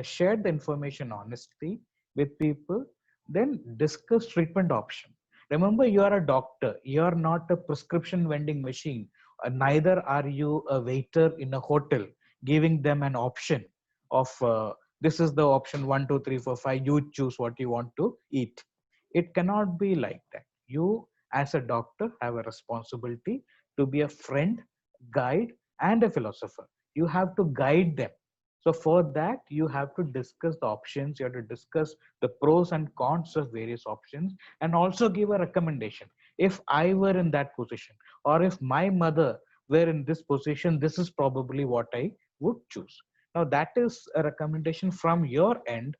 shared the information honestly with people, then discuss treatment option. Remember, you are a doctor, you are not a prescription vending machine. Neither are you a waiter in a hotel giving them an option of this is the option 1, 2, 3, 4, 5. You choose what you want to eat. It cannot be like that. You, as a doctor, have a responsibility to be a friend, guide, and a philosopher. You have to guide them. So for that, you have to discuss the options, you have to discuss the pros and cons of various options, and also give a recommendation. If I were in that position, or if my mother were in this position, this is probably what I would choose. Now that is a recommendation from your end.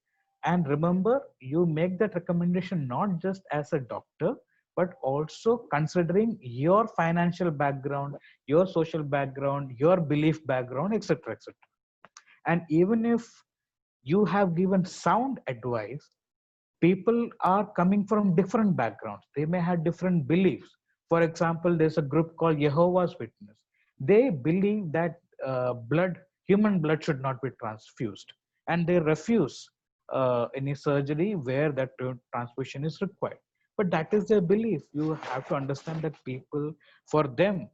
And remember, you make that recommendation not just as a doctor, but also considering your financial background, your social background, your belief background, etc., etc. And even if you have given sound advice, people are coming from different backgrounds. They may have different beliefs. For example, there's a group called Jehovah's Witness. They believe that human blood should not be transfused, and they refuse any surgery where that transfusion is required. But that is their belief. You have to understand that people, for them,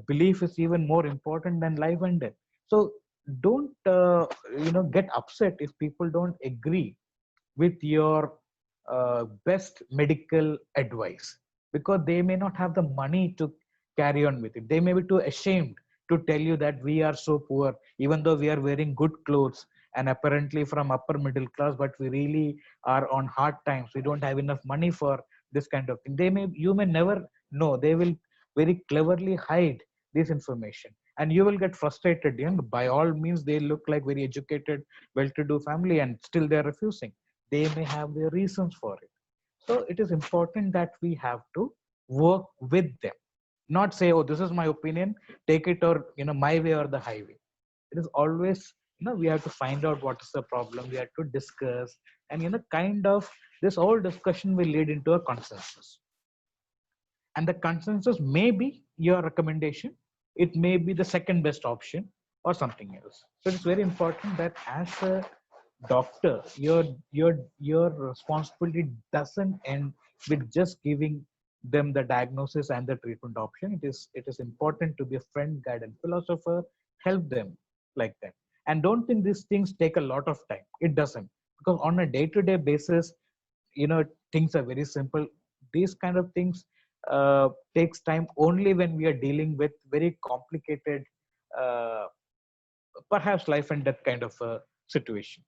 belief is even more important than life and death. So don't get upset if people don't agree with your best medical advice, because they may not have the money to carry on with it. They may be too ashamed to tell you that we are so poor, even though we are wearing good clothes and apparently from upper middle class, but we really are on hard times. We don't have enough money for this kind of thing. You may never know. They will very cleverly hide this information, and you will get frustrated. By all means, they look like very educated, well-to-do family, and still they're refusing. They may have their reasons for it. So it is important that we have to work with them, not say, oh, this is my opinion, take it, or my way or the highway. It is always, we have to find out what is the problem. We have to discuss, and kind of this whole discussion will lead into a consensus. And the consensus may be your recommendation, it may be the second best option or something else. So it's very important that as a doctor, your responsibility doesn't end with just giving them the diagnosis and the treatment option. It is important to be a friend, guide, and philosopher. Help them like that. And don't think these things take a lot of time. It doesn't, because on a day-to-day basis, things are very simple. These kind of things takes time only when we are dealing with very complicated, perhaps life and death kind of a situation.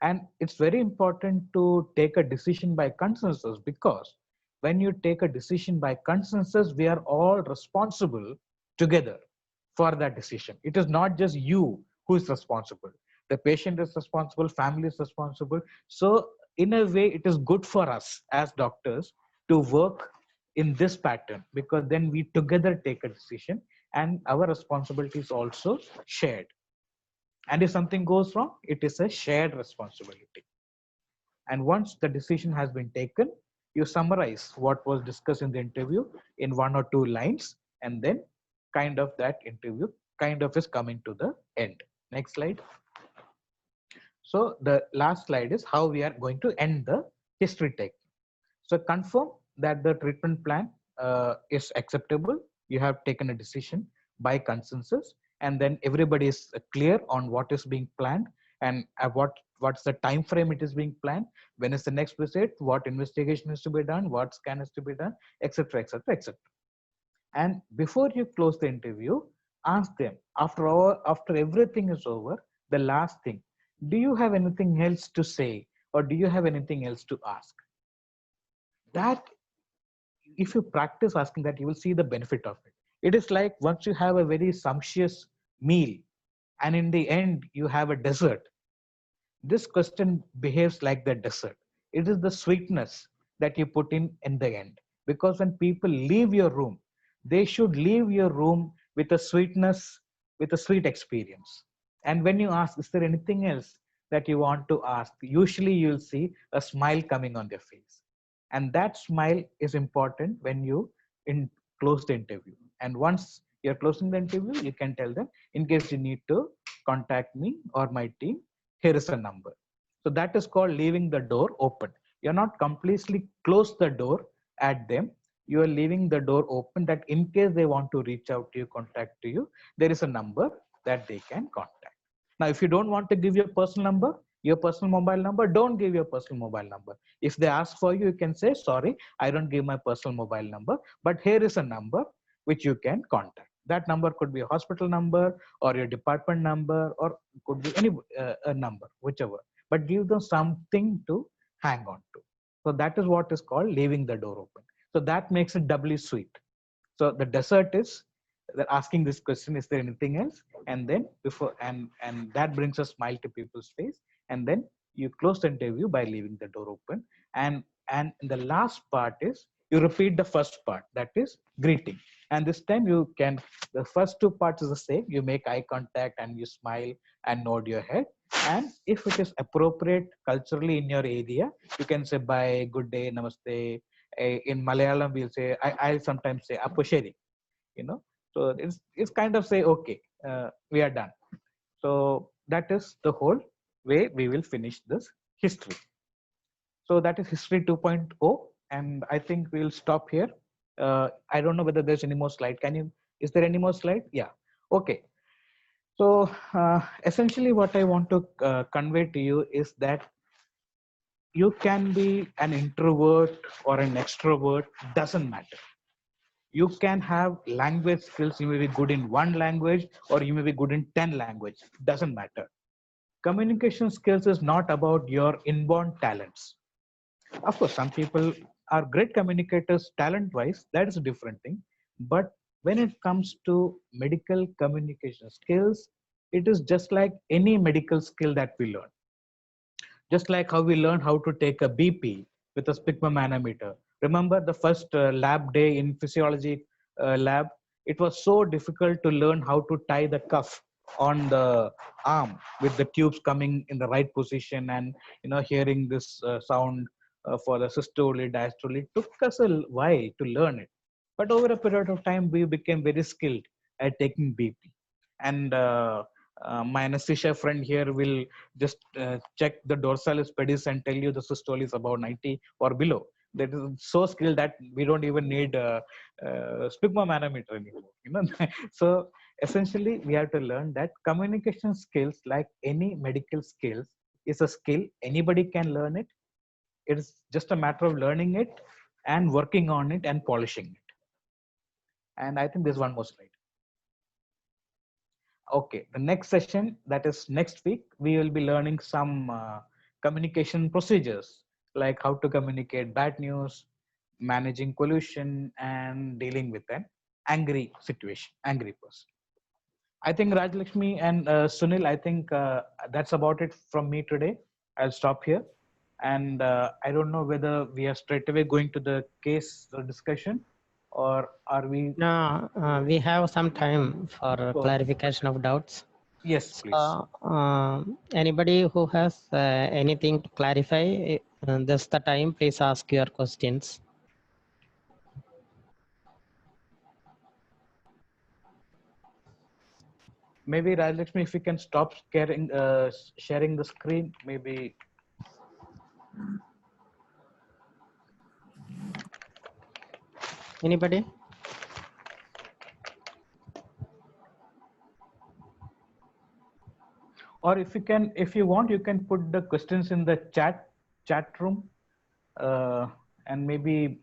And it's very important to take a decision by consensus, because when you take a decision by consensus, we are all responsible together for that decision. It is not just you who is responsible. The patient is responsible, family is responsible. So in a way, it is good for us as doctors to work in this pattern, because then we together take a decision and our responsibility is also shared. And if something goes wrong, it is a shared responsibility. And once the decision has been taken, you summarize what was discussed in the interview in 1 or 2 lines, and then kind of that interview kind of is coming to the end. Next slide. So the last slide is how we are going to end the history take. So confirm that the treatment plan is acceptable. You have taken a decision by consensus, and then everybody is clear on what is being planned and what's the time frame it is being planned, when is the next visit, what investigation is to be done, what scan is to be done, etc., etc., etc. And before you close the interview, ask them after everything is over, the last thing, do you have anything else to say, or do you have anything else to ask? That, if you practice asking that, you will see the benefit of it. It is like once you have a very sumptuous meal and in the end you have a dessert. This question behaves like the dessert. It is the sweetness that you put in the end, because when people leave your room, they should leave your room with a sweetness, with a sweet experience. And when you ask, is there anything else that you want to ask, usually you'll see a smile coming on their face. And that smile is important when you close the interview. And once you're closing the interview, you can tell them, in case you need to contact me or my team, here is a number. So that is called leaving the door open. You're not completely close the door at them. You are leaving the door open, that in case they want to reach out to you, contact to you, there is a number that they can contact. Now, if you don't want to give your personal number, your personal mobile number, don't give your personal mobile number. If they ask for you, you can say, sorry, I don't give my personal mobile number, but here is a number which you can contact. That number could be a hospital number or your department number, or could be any a number, whichever, but give them something to hang on to. So that is what is called leaving the door open. So that makes it doubly sweet. So the dessert is asking this question, is there anything else? And then before, and that brings a smile to people's face. And then you close the interview by leaving the door open. And the last part is you repeat the first part, that is greeting. And this time you can, the first 2 parts is the same. You make eye contact and you smile and nod your head. And if it is appropriate culturally in your area, you can say bye, good day, namaste. In Malayalam, we'll say, I'll sometimes say apusheri, you know. So it's kind of say, okay, we are done. So that is the whole way we will finish this history. So that is history 2.0. And I think we'll stop here. I don't know whether there's any more slide. Is there any more slide? Yeah. Okay. So essentially what I want to convey to you is that you can be an introvert or an extrovert, doesn't matter. You can have language skills. You may be good in 1 language or you may be good in 10 languages, doesn't matter. Communication skills is not about your inborn talents. Of course, some people are great communicators talent-wise, that is a different thing. But when it comes to medical communication skills, it is just like any medical skill that we learn. Just like how we learn how to take a BP with a sphygmomanometer. Remember the first lab day in physiology lab? It was so difficult to learn how to tie the cuff on the arm with the tubes coming in the right position, and hearing this sound for the systole, diastole. It took us a while to learn it, but over a period of time we became very skilled at taking BP. And my anesthesia friend here will just check the dorsalis pedis and tell you the systole is about 90 or below. That is so skilled that we don't even need a sphygmomanometer anymore. So essentially we have to learn that communication skills, like any medical skills, is a skill. Anybody can learn it. It is just a matter of learning it and working on it and polishing it. And I think there's one more slide. Okay, the next session, that is next week, we will be learning some communication procedures, like how to communicate bad news, managing pollution, and dealing with an angry situation, angry person. I think Rajlakshmi and Sunil, I think that's about it from me today. I'll stop here. And I don't know whether we are straight away going to the case discussion, or are we? No, we have some time for clarification of doubts. Yes, please. Anybody who has anything to clarify, This is the time. Please ask your questions. Maybe Rajlakshmi, if you can stop sharing the screen, maybe. Anybody? Or if you want, you can put the questions in the chat room, and maybe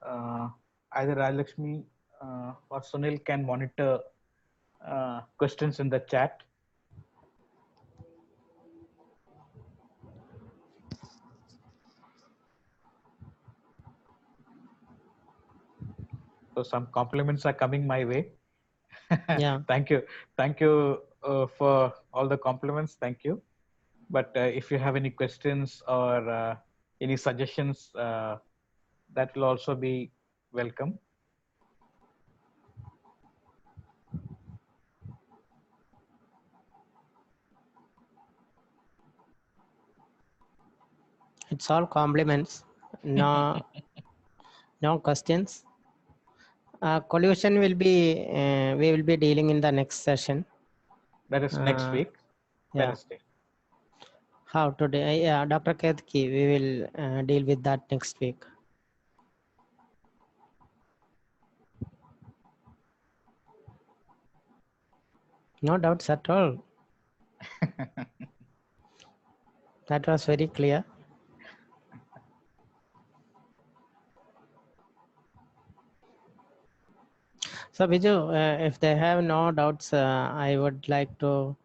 either Rajlakshmi or Sunil can monitor questions in the chat. So some compliments are coming my way. Yeah. Thank you for all the compliments. Thank you. But if you have any questions or any suggestions, that will also be welcome. It's all compliments. No, no questions. Collusion will be, we will be dealing in the next session. That is next week, Yeah. Wednesday. How today? Yeah, Dr. Ketki, we will deal with that next week. No doubts at all. That was very clear. So Biju, if they have no doubts, I would like to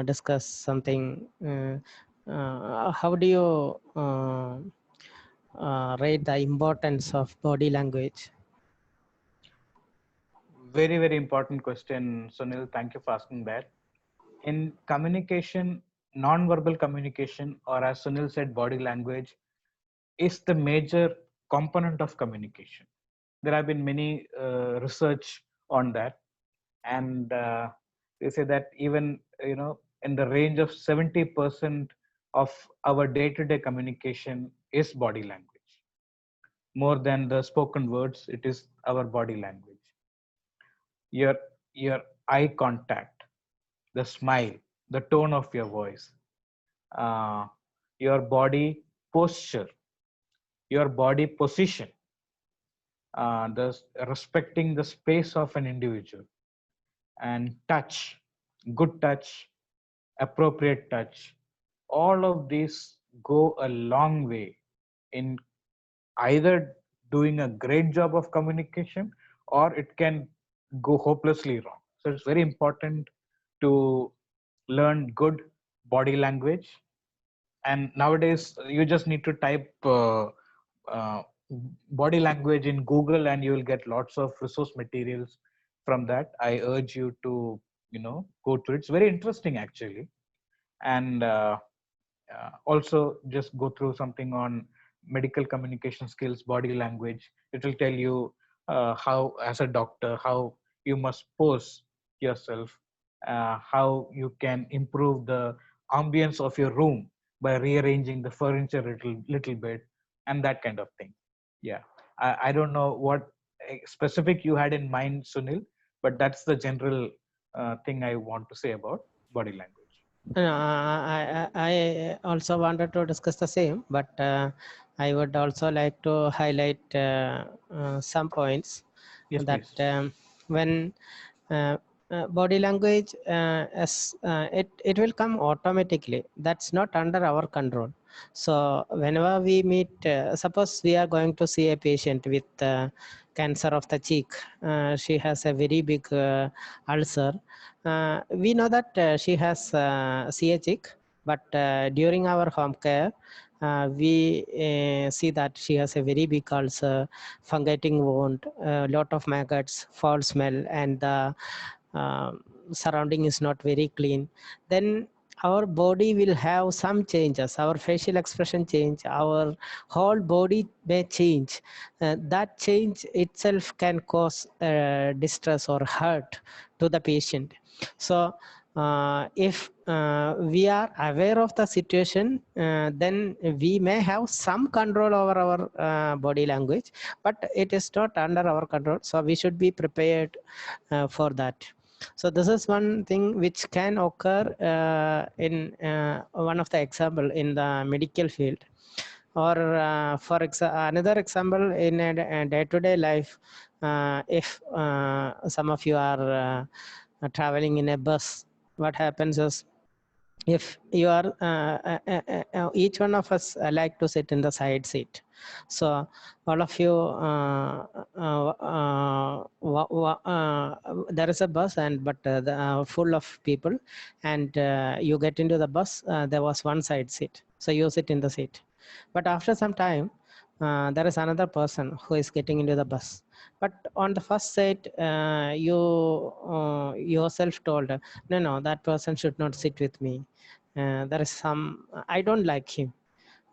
discuss something. How do you rate the importance of body language? Very, very important question, Sunil. Thank you for asking that. In communication, non-verbal communication, or as Sunil said, body language, is the major component of communication. There have been many research on that, and they say that even in the range of 70% of our day-to-day communication is body language. More than the spoken words, it is our body language. Your eye contact, the smile, the tone of your voice, uh, your body posture, your body position, the respecting the space of an individual, and touch, good touch, appropriate touch. All of these go a long way in either doing a great job of communication, or it can go hopelessly wrong. So it's very important to learn good body language. And nowadays you just need to type uh, body language in Google and you will get lots of resource materials from that. I urge you to go through it. It's very interesting actually. And also just go through something on medical communication skills, body language. It will tell you how, as a doctor, how you must pose yourself, how you can improve the ambience of your room by rearranging the furniture little bit, and that kind of thing. Yeah, I don't know what specific you had in mind, Sunil, but that's the general thing I want to say about body language. I also wanted to discuss the same, but I would also like to highlight some points. Yes, that please. When body language, it will come automatically. That's not under our control. So whenever we meet, suppose we are going to see a patient with cancer of the cheek. She has a very big ulcer. We know that she has CHIC, but during our home care, we see that she has a very big ulcer, fungating wound, a lot of maggots, foul smell, and the surrounding is not very clean. Then our body will have some changes. Our facial expression change, our whole body may change. That change itself can cause distress or hurt to the patient. So if we are aware of the situation, then we may have some control over our body language, but it is not under our control. So we should be prepared for that. So this is one thing which can occur in one of the example in the medical field, or for another example in a day-to-day life. If some of you are traveling in a bus, what happens is, if you are each one of us like to sit in the side seat, so all of you there is a bus, and but full of people, and you get into the bus, there was one side seat, so you sit in the seat. But after some time, there is another person who is getting into the bus, but on the first seat, you yourself told, no, that person should not sit with me. There is some, I don't like him.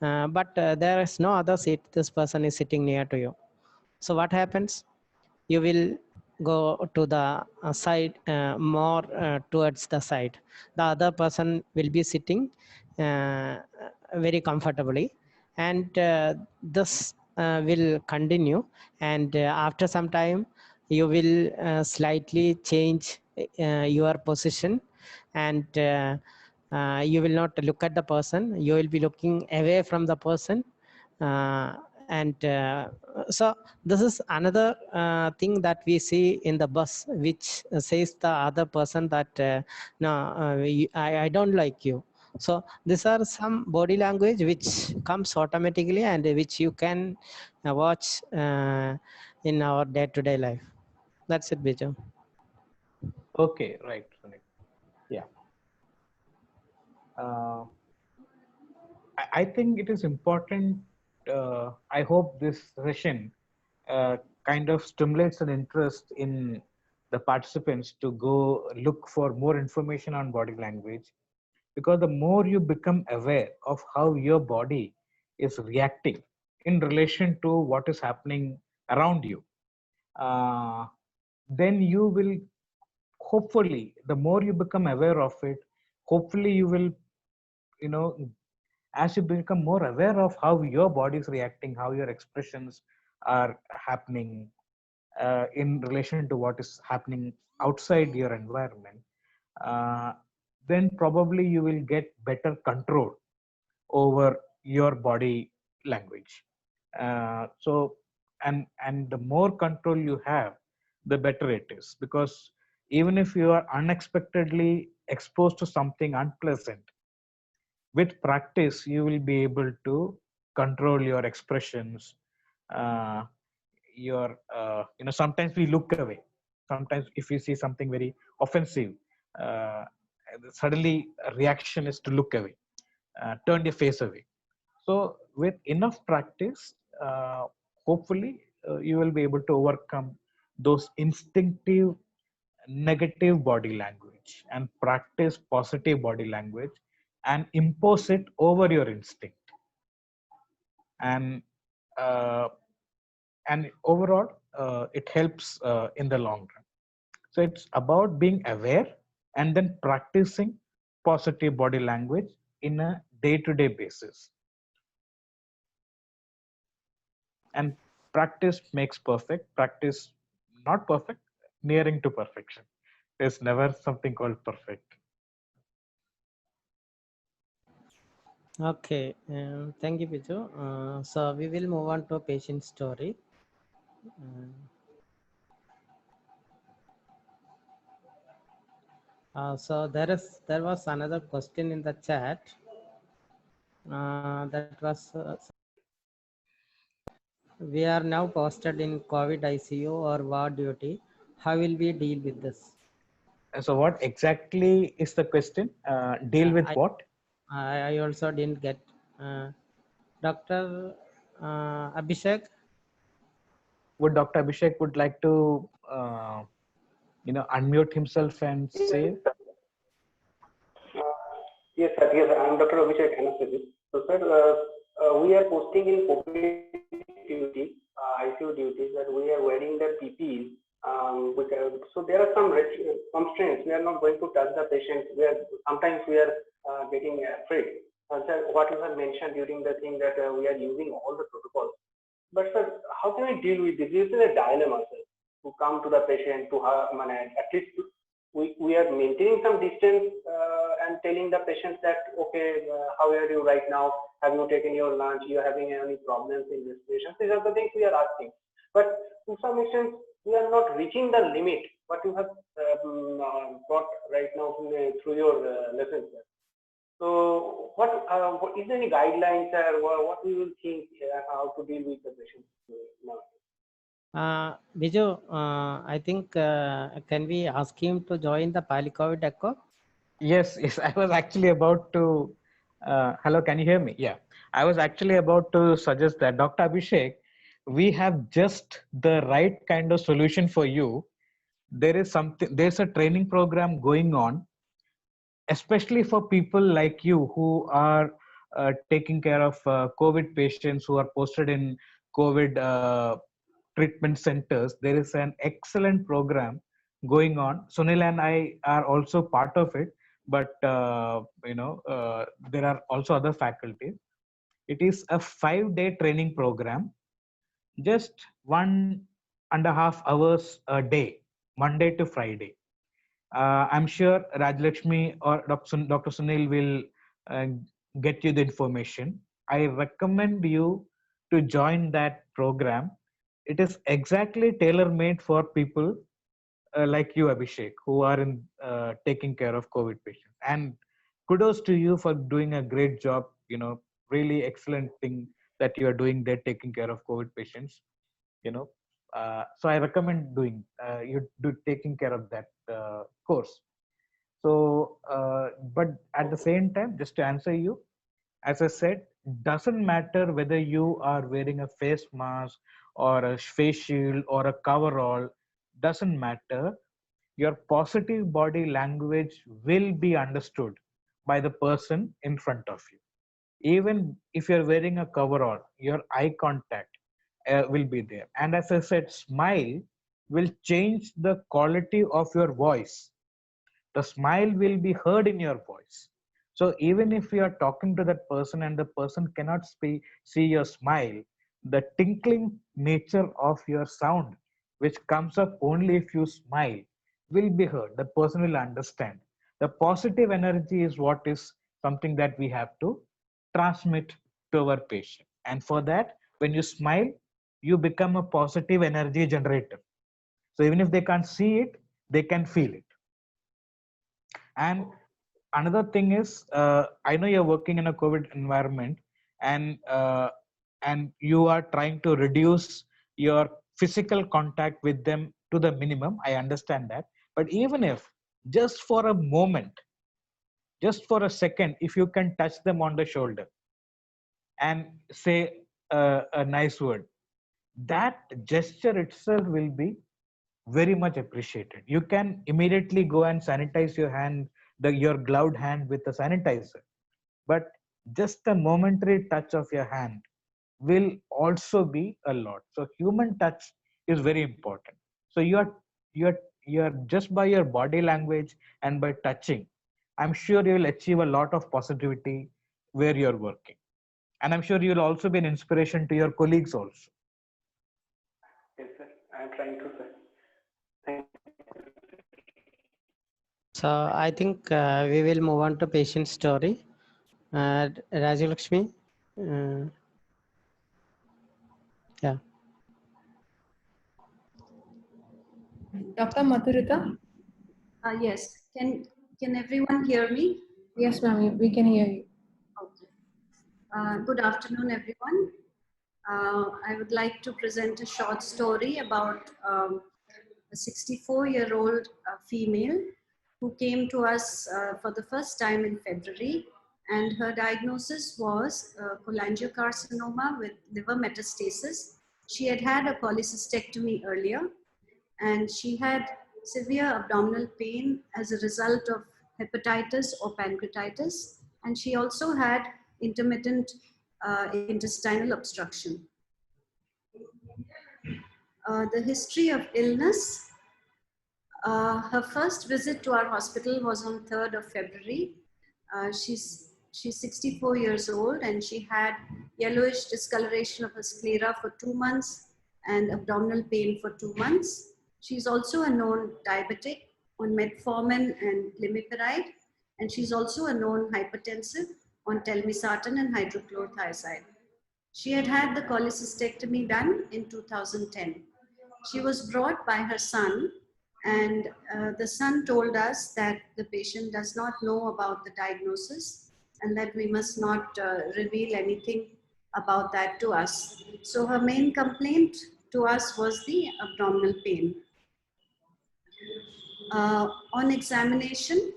But there is no other seat. This person is sitting near to you. So what happens? You will go to the side, more towards the side. The other person will be sitting very comfortably, and this will continue. And after some time, you will slightly change your position, and you will not look at the person. You will be looking away from the person, and so this is another thing that we see in the bus, which says the other person that no, I don't like you. So these are some body language which comes automatically, and which you can watch in our day-to-day life. That's it, Biju. Okay, right, Sunil. Yeah. I think it is important. I hope this session kind of stimulates an interest in the participants to go look for more information on body language, because the more you become aware of how your body is reacting in relation to what is happening around you, uh, then you will, hopefully, the more you become aware of it, hopefully you will, you know, as you become more aware of how your body is reacting, how your expressions are happening in relation to what is happening outside your environment, uh, then probably you will get better control over your body language. So, and the more control you have, the better it is, because even if you are unexpectedly exposed to something unpleasant, with practice you will be able to control your expressions. uh, Sometimes we look away. Sometimes if you see something very offensive, uh, suddenly a reaction is to look away, turn your face away. So with enough practice, hopefully you will be able to overcome those instinctive negative body language and practice positive body language and impose it over your instinct. And uh, and overall it helps in the long run. So it's about being aware and then practicing positive body language in a day-to-day basis. And practice makes perfect. Practice, not perfect, nearing to perfection. There's never something called perfect. Okay, thank you, Biju. So we will move on to a patient story. So there was another question in the chat. That was we are now posted in COVID ICU or ward duty. How will we deal with this? So what exactly is the question? Deal with what? I also didn't get. Dr. Abhishek? Would Dr. Abhishek would like to unmute himself and say? Yes, sir. Yes, I am Dr. Abhishek Anastasis. So, sir, we are posting in COVID duty, ICU duties, that we are wearing the PPEs So there are some constraints. We are not going to touch the patient. Sometimes we are getting afraid. Sir, what you have mentioned during the thing that we are using all the protocols. But sir, how can I deal with this? This is a dilemma, sir. To come to the patient, to have, at least we are maintaining some distance and telling the patients that, okay, how are you right now? Have you taken your lunch? You are having any problems in respiration? These are the things we are asking. But to some extent, we are not reaching the limit. What you have got right now through your lessons, sir. So, what is there any guidelines, or what we will think how to deal with the patients now? Biju, I think can we ask him to join the PaliCovid Echo? Yes, yes. I was actually about to. Hello, can you hear me? Yeah, I was actually about to suggest that, Dr. Abhishek, we have just the right kind of solution for you. There is something. There's a training program going on, especially for people like you who are taking care of COVID patients who are posted in COVID treatment centers. There is an excellent program going on. Sunil and I are also part of it, but there are also other faculties. It is a 5-day training program, just 1.5 hours a day, Monday to Friday. I'm sure Rajlakshmi or Dr. Sunil will get you the information. I recommend you to join that program. It is exactly tailor-made for people like you, Abhishek, who are in taking care of COVID patients. And kudos to you for doing a great job. Really excellent thing that you are doing there, taking care of COVID patients. So I recommend doing you do taking care of that course. So, but at the same time, just to answer you, as I said, doesn't matter whether you are wearing a face mask or a face shield or a coverall, doesn't matter. Your positive body language will be understood by the person in front of you. Even if you're wearing a coverall, your eye contact will be there. And as I said, smile will change the quality of your voice. The smile will be heard in your voice. So even if you are talking to that person and the person cannot see your smile, the tinkling nature of your sound, which comes up only if you smile, will be heard. The person will understand. The positive energy is what is something that we have to transmit to our patient. And for that, when you smile, you become a positive energy generator. So even if they can't see it, they can feel it. And another thing is, I know you're working in a COVID environment, and you are trying to reduce your physical contact with them to the minimum. I understand that. But even if just for a moment, just for a second, if you can touch them on the shoulder and say a nice word, that gesture itself will be very much appreciated. You can immediately go and sanitize your hand, your gloved hand with a sanitizer. But just a momentary touch of your hand will also be a lot. So human touch is very important. So you're just by your body language and by touching, I'm sure you'll achieve a lot of positivity where you're working. And I'm sure you'll also be an inspiration to your colleagues also. Yes, sir. I'm trying to, sir. Thank you. So I think we will move on to patient story. Rajalakshmi. Yeah. Dr. Madhurita? Yes. Can everyone hear me? Yes, ma'am, we can hear you. Okay. Good afternoon, everyone. I would like to present a short story about a 64-year-old female who came to us for the first time in February, and her diagnosis was cholangiocarcinoma with liver metastasis. She had had a polycystectomy earlier, and she had severe abdominal pain as a result of hepatitis or pancreatitis, and she also had intermittent intestinal obstruction. The history of illness Her first visit to our hospital was on 3rd of February. She's 64 years old and she had yellowish discoloration of her sclera for 2 months and abdominal pain for 2 months. She's also a known diabetic on metformin and glimepiride, and she's also a known hypertensive on telmisartan and hydrochlorothiazide. She had had the cholecystectomy done in 2010. She was brought by her son, and the son told us that the patient does not know about the diagnosis and that we must not reveal anything about that to us. So her main complaint to us was the abdominal pain. On examination,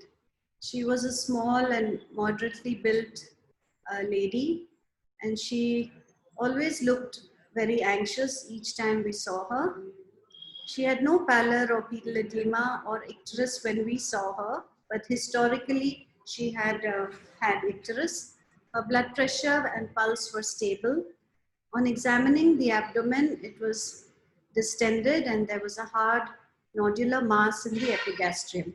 she was a small and moderately built lady, and she always looked very anxious each time we saw her. She had no pallor or pedal edema or icterus when we saw her, but historically she had had icterus. Her blood pressure and pulse were stable. On examining the abdomen, it was distended and there was a hard nodular mass in the epigastrium.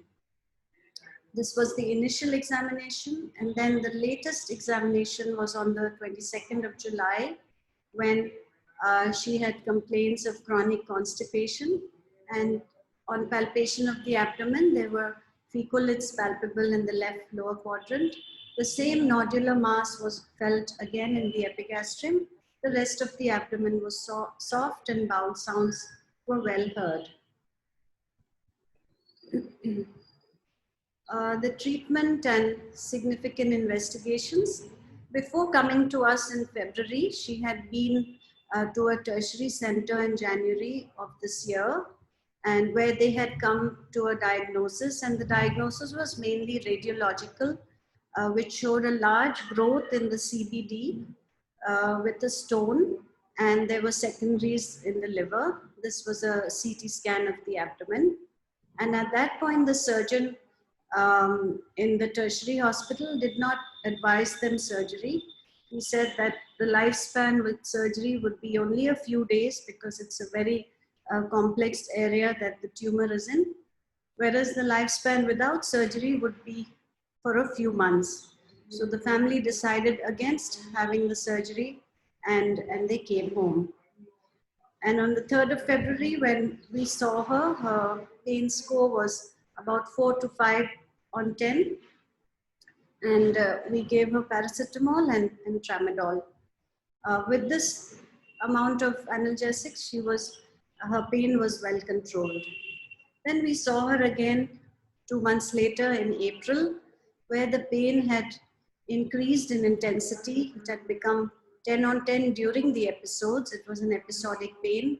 This was the initial examination, and then the latest examination was on the 22nd of July when she had complaints of chronic constipation, and on palpation of the abdomen there were fecolids palpable in the left lower quadrant. The same nodular mass was felt again in the epigastrium. The rest of the abdomen was soft and bowel sounds were well heard. The treatment and significant investigations. Before coming to us in February, she had been to a tertiary center in January of this year, and where they had come to a diagnosis, and the diagnosis was mainly radiological, which showed a large growth in the CBD with a stone, and there were secondaries in the liver. This was a CT scan of the abdomen. And at that point, the surgeon in the tertiary hospital did not advise them surgery. He said that the lifespan with surgery would be only a few days because it's a very complex area that the tumor is in, whereas the lifespan without surgery would be for a few months. So the family decided against having the surgery, and they came home. And on the 3rd of February, when we saw her, her pain score was about 4 to 5 on 10. And we gave her paracetamol and tramadol. With this amount of analgesics, her pain was well controlled. Then we saw her again 2 months later in April, where the pain had increased in intensity. It had become 10 on 10 during the episodes. It was an episodic pain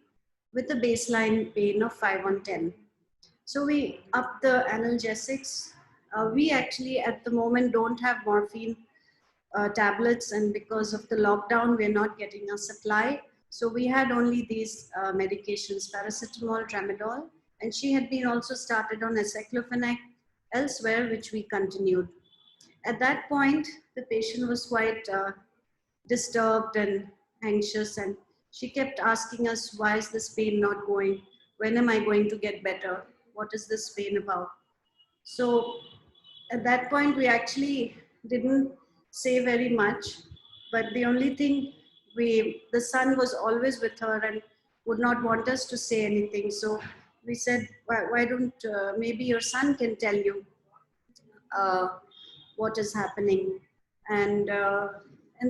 with a baseline pain of 5 on 10. So we upped the analgesics. We actually at the moment don't have morphine tablets, and because of the lockdown, we're not getting a supply. So we had only these medications, paracetamol, tramadol, and she had been also started on aceclofenac elsewhere, which we continued. At that point, the patient was quite disturbed and anxious, and she kept asking us, why is this pain not going? When am I going to get better? What is this pain about? So at that point, we actually didn't say very much, but the only thing, the son was always with her and would not want us to say anything. So we said, why don't, maybe your son can tell you what is happening. And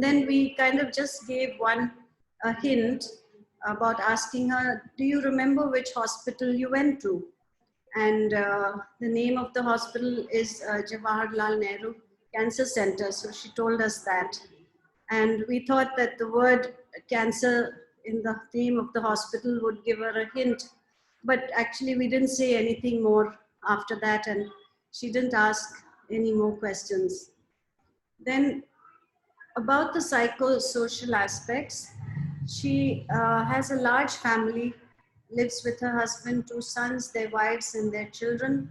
then we kind of just gave a hint about asking her, do you remember which hospital you went to? And the name of the hospital is Jawaharlal Nehru Cancer Center. So she told us that. And we thought that the word cancer in the name of the hospital would give her a hint. But actually we didn't say anything more after that, and she didn't ask any more questions. Then about the psychosocial aspects, she has a large family, lives with her husband, 2 sons, their wives and their children.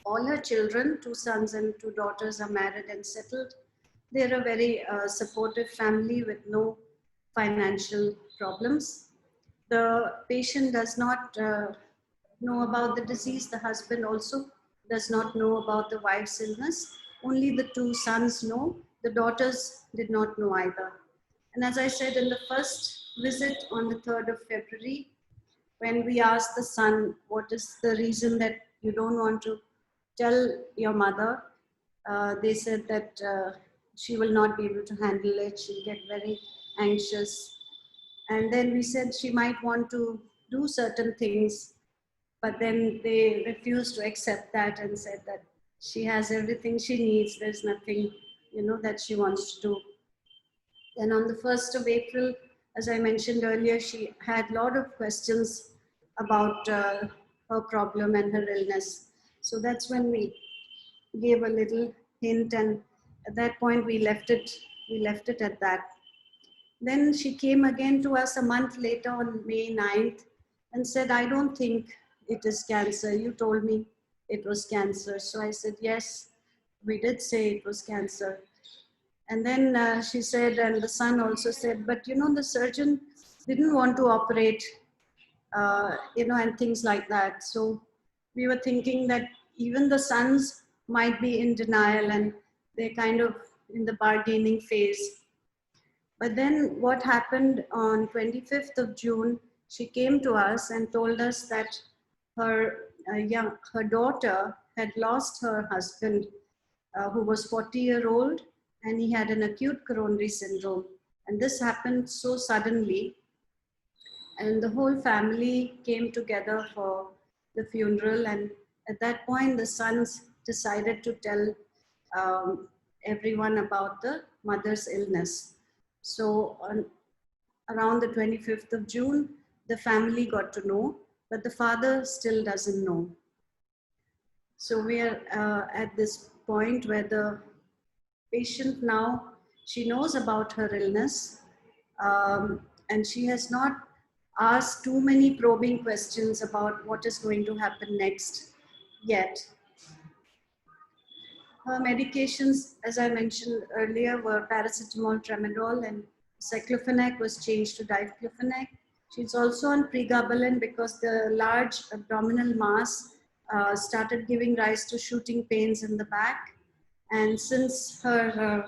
All her children, 2 sons and 2 daughters, are married and settled. They're a very supportive family with no financial problems. The patient does not know about the disease. The husband also does not know about the wife's illness. Only the two sons know. The daughters did not know either. And as I said in the first visit on the 3rd of February, when we asked the son, what is the reason that you don't want to tell your mother? They said that she will not be able to handle it. She'll get very anxious. And then we said she might want to do certain things, but then they refused to accept that and said that she has everything she needs. There's nothing, that she wants to do. Then on the 1st of April, as I mentioned earlier, she had a lot of questions about her problem and her illness. So that's when we gave a little hint, and at that point we left it at that. Then she came again to us a month later on May 9th and said, I don't think it is cancer. You told me it was cancer. So I said, yes, we did say it was cancer. And then she said, and the son also said, but the surgeon didn't want to operate, and things like that. So we were thinking that even the sons might be in denial and they're kind of in the bargaining phase. But then what happened on 25th of June, she came to us and told us that her daughter had lost her husband, who was 40-year-old, and he had an acute coronary syndrome. And this happened so suddenly, and the whole family came together for the funeral. And at that point, the sons decided to tell everyone about the mother's illness. So around the 25th of June, the family got to know, but the father still doesn't know. So we are at this point where the patient now, she knows about her illness, and she has not asked too many probing questions about what is going to happen next yet. Her medications, as I mentioned earlier, were paracetamol, tramadol, and cyclophonac was changed to diclofenac. She's also on pregabalin because the large abdominal mass started giving rise to shooting pains in the back. And since her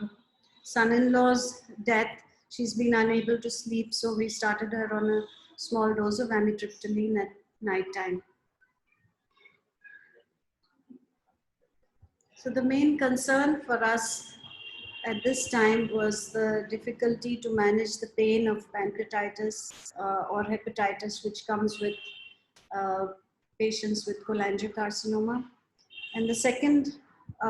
son-in-law's death, she's been unable to sleep. So we started her on a small dose of amitriptyline at nighttime. So the main concern for us at this time was the difficulty to manage the pain of pancreatitis or hepatitis, which comes with patients with cholangiocarcinoma. And the second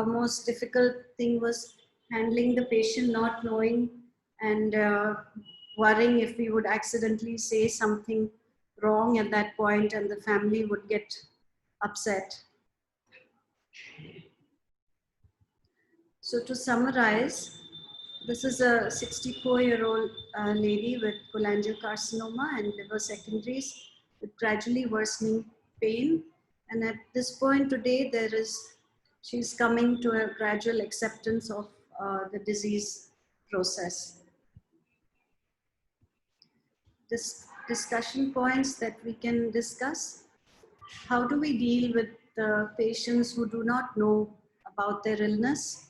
most difficult thing was handling the patient not knowing and worrying if we would accidentally say something wrong at that point and the family would get upset. So to summarize, this is a 64-year-old lady with cholangiocarcinoma and liver secondaries with gradually worsening pain. And at this point today, she's coming to a gradual acceptance of the disease process. Discussion points that we can discuss. How do we deal with the patients who do not know about their illness?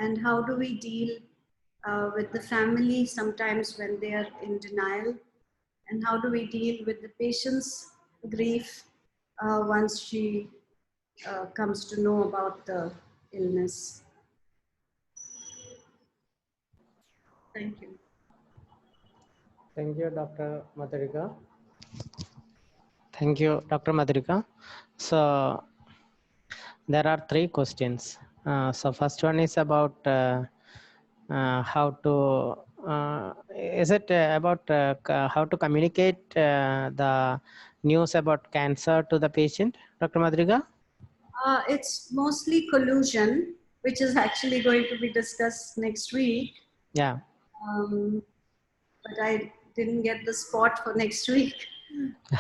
And how do we deal with the family sometimes when they are in denial? And how do we deal with the patient's grief once she comes to know about the illness? Thank you. Thank you, Dr. Madhurika. Thank you, Dr. Madhurika. So there are 3 questions. So first one is about how to, is it about how to communicate the news about cancer to the patient, Dr. Madhurika? It's mostly collusion, which is actually going to be discussed next week. Yeah. But I didn't get the spot for next week.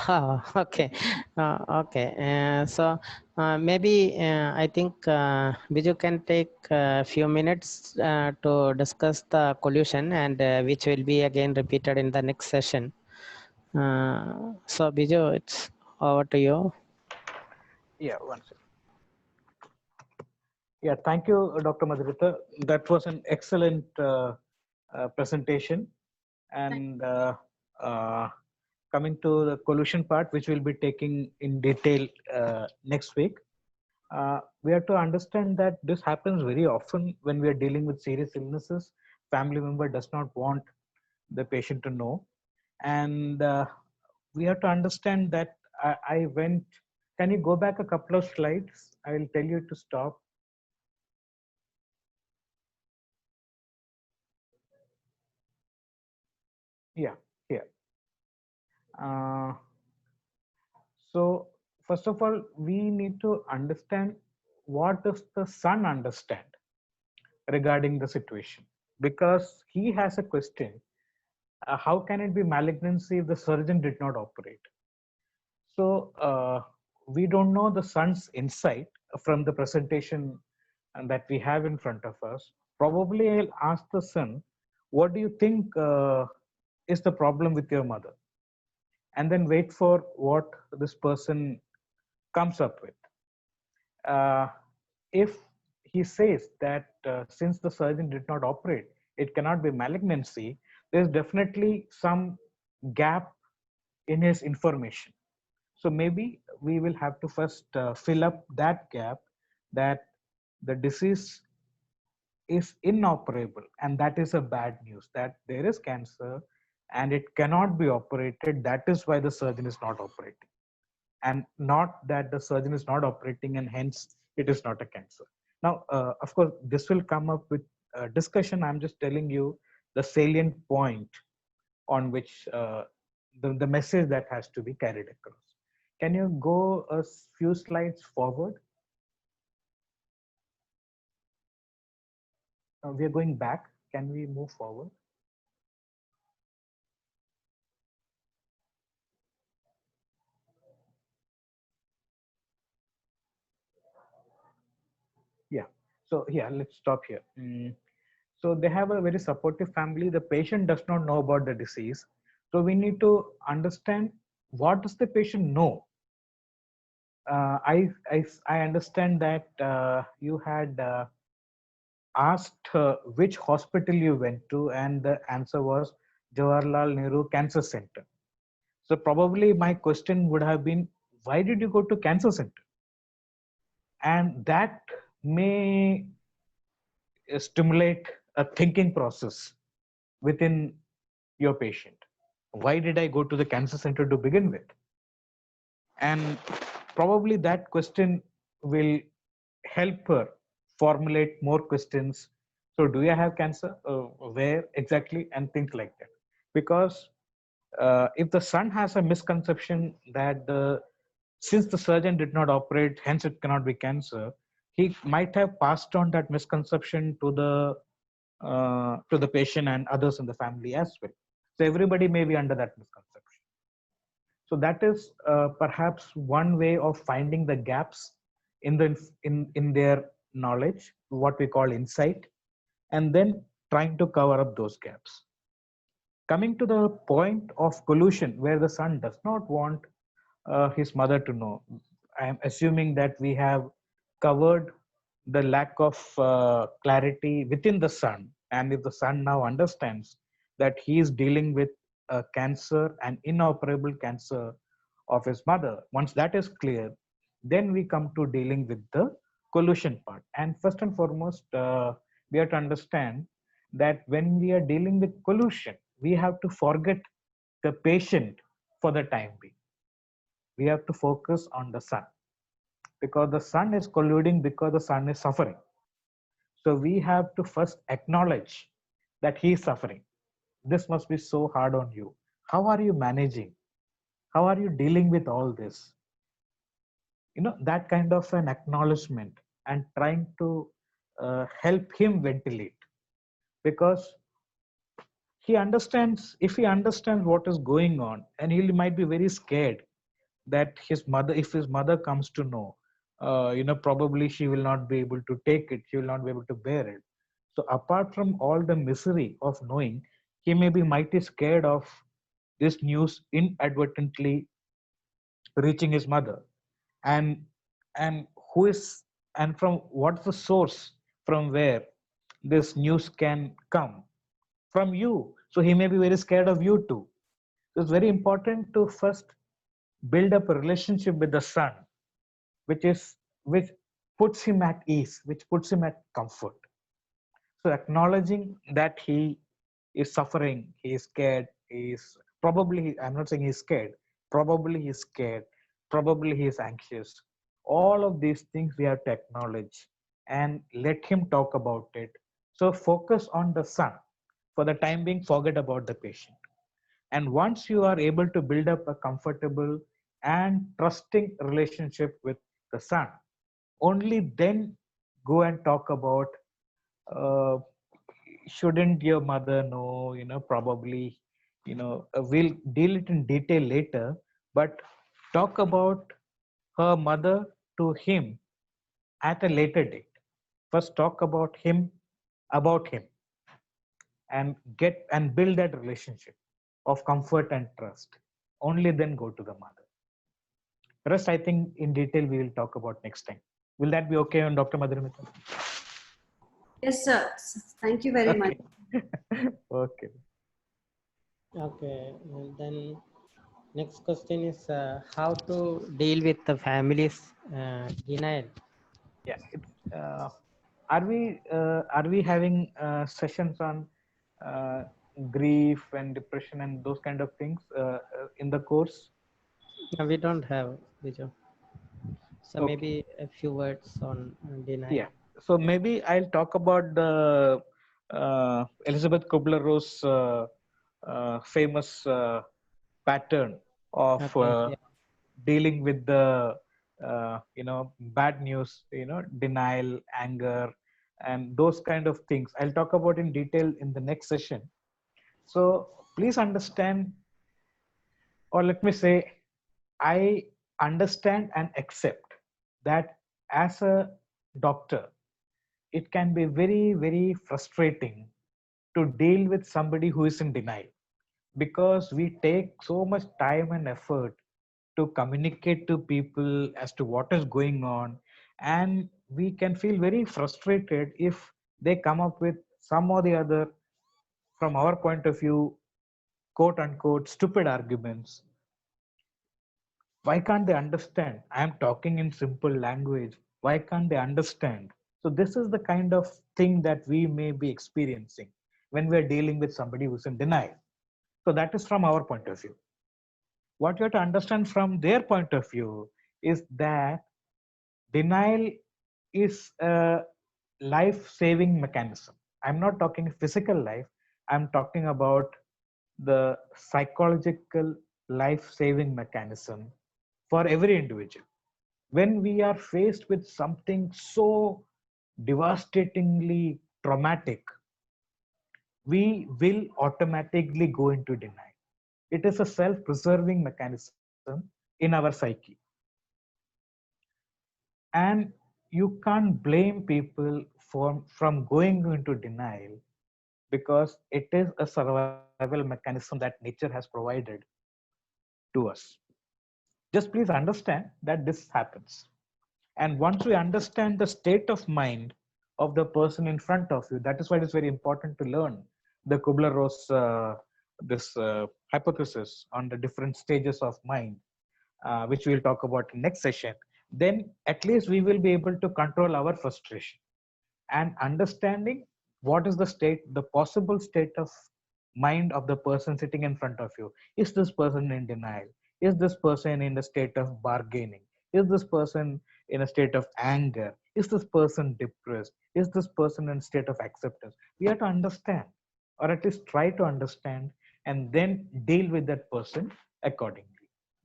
Oh, okay. Okay. So maybe I think Biju can take a few minutes to discuss the collusion, and which will be again repeated in the next session. So Biju, it's over to you. Yeah, one second. Yeah, thank you, Dr. Madhurita. That was an excellent presentation. And coming to the collusion part, which we'll be taking in detail next week, we have to understand that this happens very often when we are dealing with serious illnesses. Family member does not want the patient to know. And we have to understand that I went, can you go back a couple of slides? I will tell you to stop. Yeah, here. So first of all, we need to understand what does the son understand regarding the situation, because he has a question: how can it be malignancy if the surgeon did not operate? So we don't know the son's insight from the presentation that we have in front of us. Probably I'll ask the son, what do you think is the problem with your mother? And then wait for what this person comes up with. If he says that since the surgeon did not operate, it cannot be malignancy, there's definitely some gap in his information. So maybe we will have to first fill up that gap, that the disease is inoperable, and that is a bad news, that there is cancer and it cannot be operated. That is why the surgeon is not operating, and not that the surgeon is not operating and hence it is not a cancer. Now, of course, this will come up with discussion. I'm just telling you the salient point on which the message that has to be carried across. Can you go a few slides forward? We are going back. Can we move forward? Yeah. So yeah, let's stop here. So they have a very supportive family. The patient does not know about the disease. So we need to understand, what does the patient know? I understand that you had asked which hospital you went to, and the answer was Jawaharlal Nehru Cancer Center. So probably my question would have been, why did you go to Cancer Center? And that may stimulate a thinking process within your patient. Why did I go to the cancer center to begin with? And probably that question will help her formulate more questions. So do you have cancer? Where exactly? And things like that. Because if the son has a misconception that since the surgeon did not operate, hence it cannot be cancer, he might have passed on that misconception to the patient and others in the family as well. So everybody may be under that misconception. So that is perhaps one way of finding the gaps in their knowledge, what we call insight, and then trying to cover up those gaps. Coming to the point of collusion, where the son does not want his mother to know, I am assuming that we have covered the lack of clarity within the son. And if the son now understands that he is dealing with a cancer, an inoperable cancer of his mother, once that is clear, then we come to dealing with the collusion part. And first and foremost, we have to understand that when we are dealing with collusion, we have to forget the patient for the time being. We have to focus on the son, because the son is colluding because the son is suffering. So we have to first acknowledge that he is suffering. This must be so hard on you. How are you managing? How are you dealing with all this? That kind of an acknowledgement, and trying to help him ventilate, because if he understands what is going on, and he might be very scared that if his mother comes to know, probably she will not be able to take it, she will not be able to bear it. So apart from all the misery of knowing, he may be mighty scared of this news inadvertently reaching his mother. And and who is, and from what's the source from where this news can come from you. So he may be very scared of you too. So it's very important to first build up a relationship with the son, which puts him at ease, which puts him at comfort. So acknowledging that he is suffering, he is scared, he is probably, I'm not saying he's scared, probably he's scared, probably he is anxious. All of these things we have to acknowledge and let him talk about it. So focus on the son. For the time being, forget about the patient. And once you are able to build up a comfortable and trusting relationship with the son, only then go and talk about, uh, shouldn't your mother know, probably, we'll deal it in detail later, but talk about her mother to him at a later date. First talk about him, and get and build that relationship of comfort and trust. Only then go to the mother. Rest, I think, in detail we will talk about next time. Will that be okay on Dr. Madhurmitha? Yes, sir. Thank you very much. Okay. Okay, and then next question is how to deal with the family's denial. Yeah. Are we having sessions on uh, grief and depression and those kind of things in the course? No, we don't have, Viju. So Okay. maybe a few words on denial. Yeah. So maybe I'll talk about the Elizabeth Kubler-Ross famous pattern of Okay, yeah. dealing with the bad news, denial, anger, and those kind of things. I'll talk about in detail in the next session. So please understand, or let me say, I understand and accept that as a doctor, it can be very, very frustrating to deal with somebody who is in denial, because we take so much time and effort to communicate to people as to what is going on, and we can feel very frustrated if they come up with some or the other, from our point of view, quote unquote stupid arguments. Why can't they understand? I am talking in simple language. Why can't they understand? So this is the kind of thing that we may be experiencing when we're dealing with somebody who's in denial. So that is from our point of view. What you have to understand from their point of view is that denial is a life-saving mechanism. I'm not talking physical life. I'm talking about the psychological life-saving mechanism for every individual. When we are faced with something so devastatingly traumatic, we will automatically go into denial. It is a self-preserving mechanism in our psyche. And you can't blame people from going into denial, because it is a survival mechanism that nature has provided to us. Just please understand that this happens. And once we understand the state of mind of the person in front of you, that is why it is very important to learn the Kubler-Ross this hypothesis on the different stages of mind, which we'll talk about in next session. Then at least we will be able to control our frustration, and understanding what is the state, the possible state of mind of the person sitting in front of you. Is this person in denial? Is this person in a state of bargaining? Is this person in a state of anger? Is this person depressed? Is this person in a state of acceptance? We have to understand, or at least try to understand, and then deal with that person accordingly.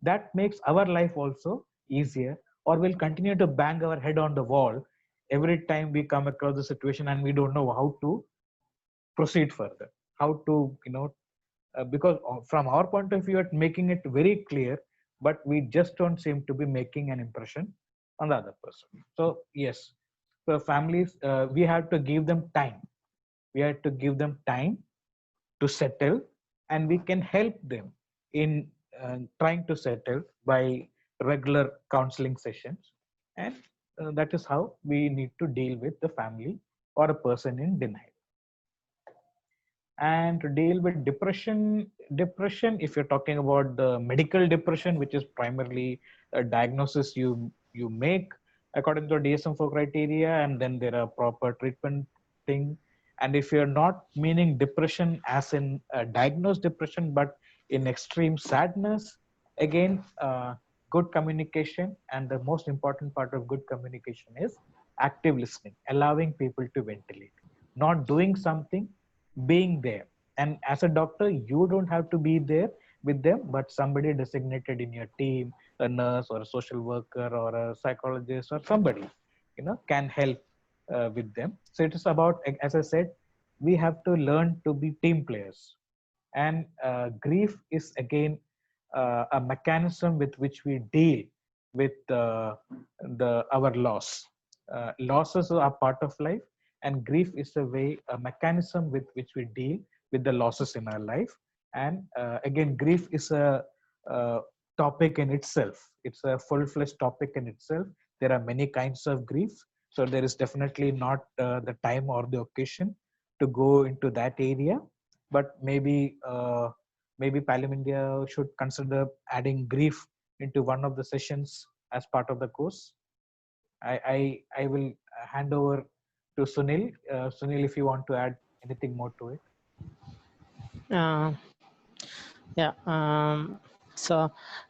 That makes our life also easier, or we'll continue to bang our head on the wall every time we come across the situation and we don't know how to proceed further, how to, because from our point of view, at making it very clear, but we just don't seem to be making an impression on the other person. So yes, for families, we have to give them time. We have to give them time to settle, and we can help them in trying to settle by regular counseling sessions. And that is how we need to deal with the family or a person in denial. And to deal with depression, if you're talking about the medical depression, which is primarily a diagnosis you make according to DSM-4 criteria, and then there are proper treatment thing. And if you're not meaning depression as in diagnosed depression, but in extreme sadness, again, good communication, and the most important part of good communication is active listening, allowing people to ventilate, not doing something, being there. And as a doctor, you don't have to be there with them, but somebody designated in your team, a nurse or a social worker or a psychologist or somebody, can help with them. So it is about, as I said, we have to learn to be team players. And grief is again a mechanism with which we deal with our loss. Losses are part of life, and grief is a mechanism with which we deal with the losses in our life. And again, grief is a topic in itself. It's a full-fledged topic in itself. There are many kinds of grief, so there is definitely not the time or the occasion to go into that area. But maybe Pallium India should consider adding grief into one of the sessions as part of the course. I will hand over to Sunil. Sunil, if you want to add anything more to it. Yeah.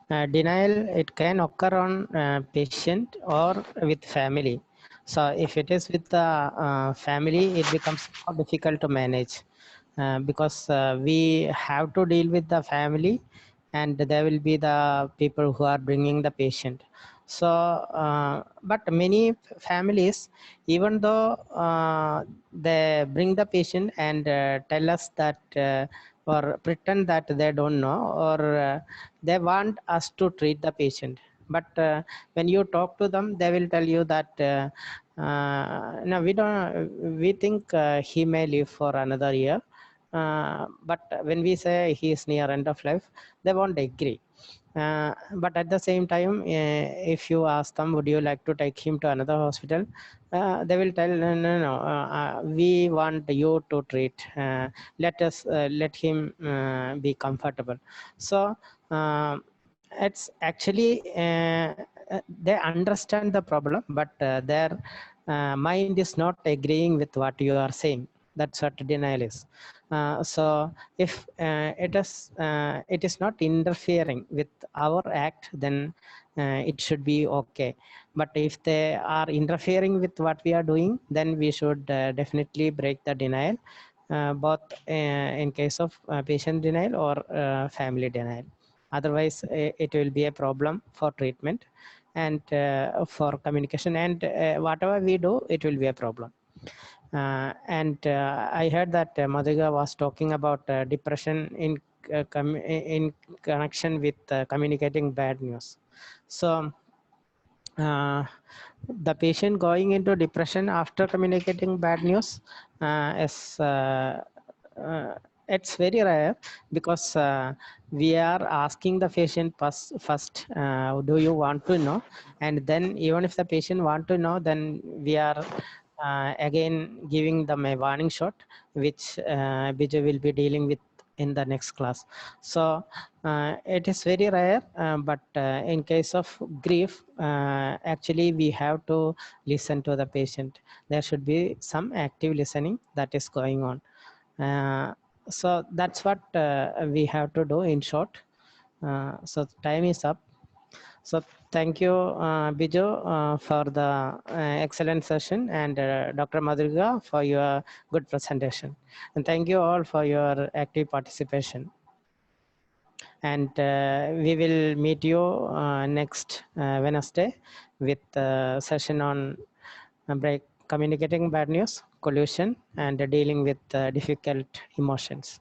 Denial, it can occur on patient or with family. So if it is with the family, it becomes more difficult to manage because we have to deal with the family, and there will be the people who are bringing the patient. So, but many families, even though they bring the patient and tell us that or pretend that they don't know, or they want us to treat the patient, but when you talk to them, they will tell you that no, we think he may live for another year, but when we say he is near end of life, they won't agree. But at the same time, if you ask them, would you like to take him to another hospital, they will tell, no, we want you to treat, let him be comfortable. So it's actually they understand the problem, but their mind is not agreeing with what you are saying. That's what denial is. So if it is not interfering with our act, then it should be okay. But if they are interfering with what we are doing, then we should definitely break the denial, both in case of patient denial or family denial. Otherwise, it will be a problem for treatment and for communication, and whatever we do, it will be a problem. And I heard that Madhuga was talking about depression in connection with communicating bad news. So the patient going into depression after communicating bad news is it's very rare, because we are asking the patient first, do you want to know? And then even if the patient want to know, then we are again giving them a warning shot, which Biju will be dealing with in the next class. So it is very rare, but in case of grief, actually we have to listen to the patient. There should be some active listening that is going on. So that's what we have to do in short. So time is up. So thank you, Biju, for the excellent session, and Dr. Madhuga for your good presentation. And thank you all for your active participation. And we will meet you next Wednesday with a session on communicating bad news, collusion, and dealing with difficult emotions.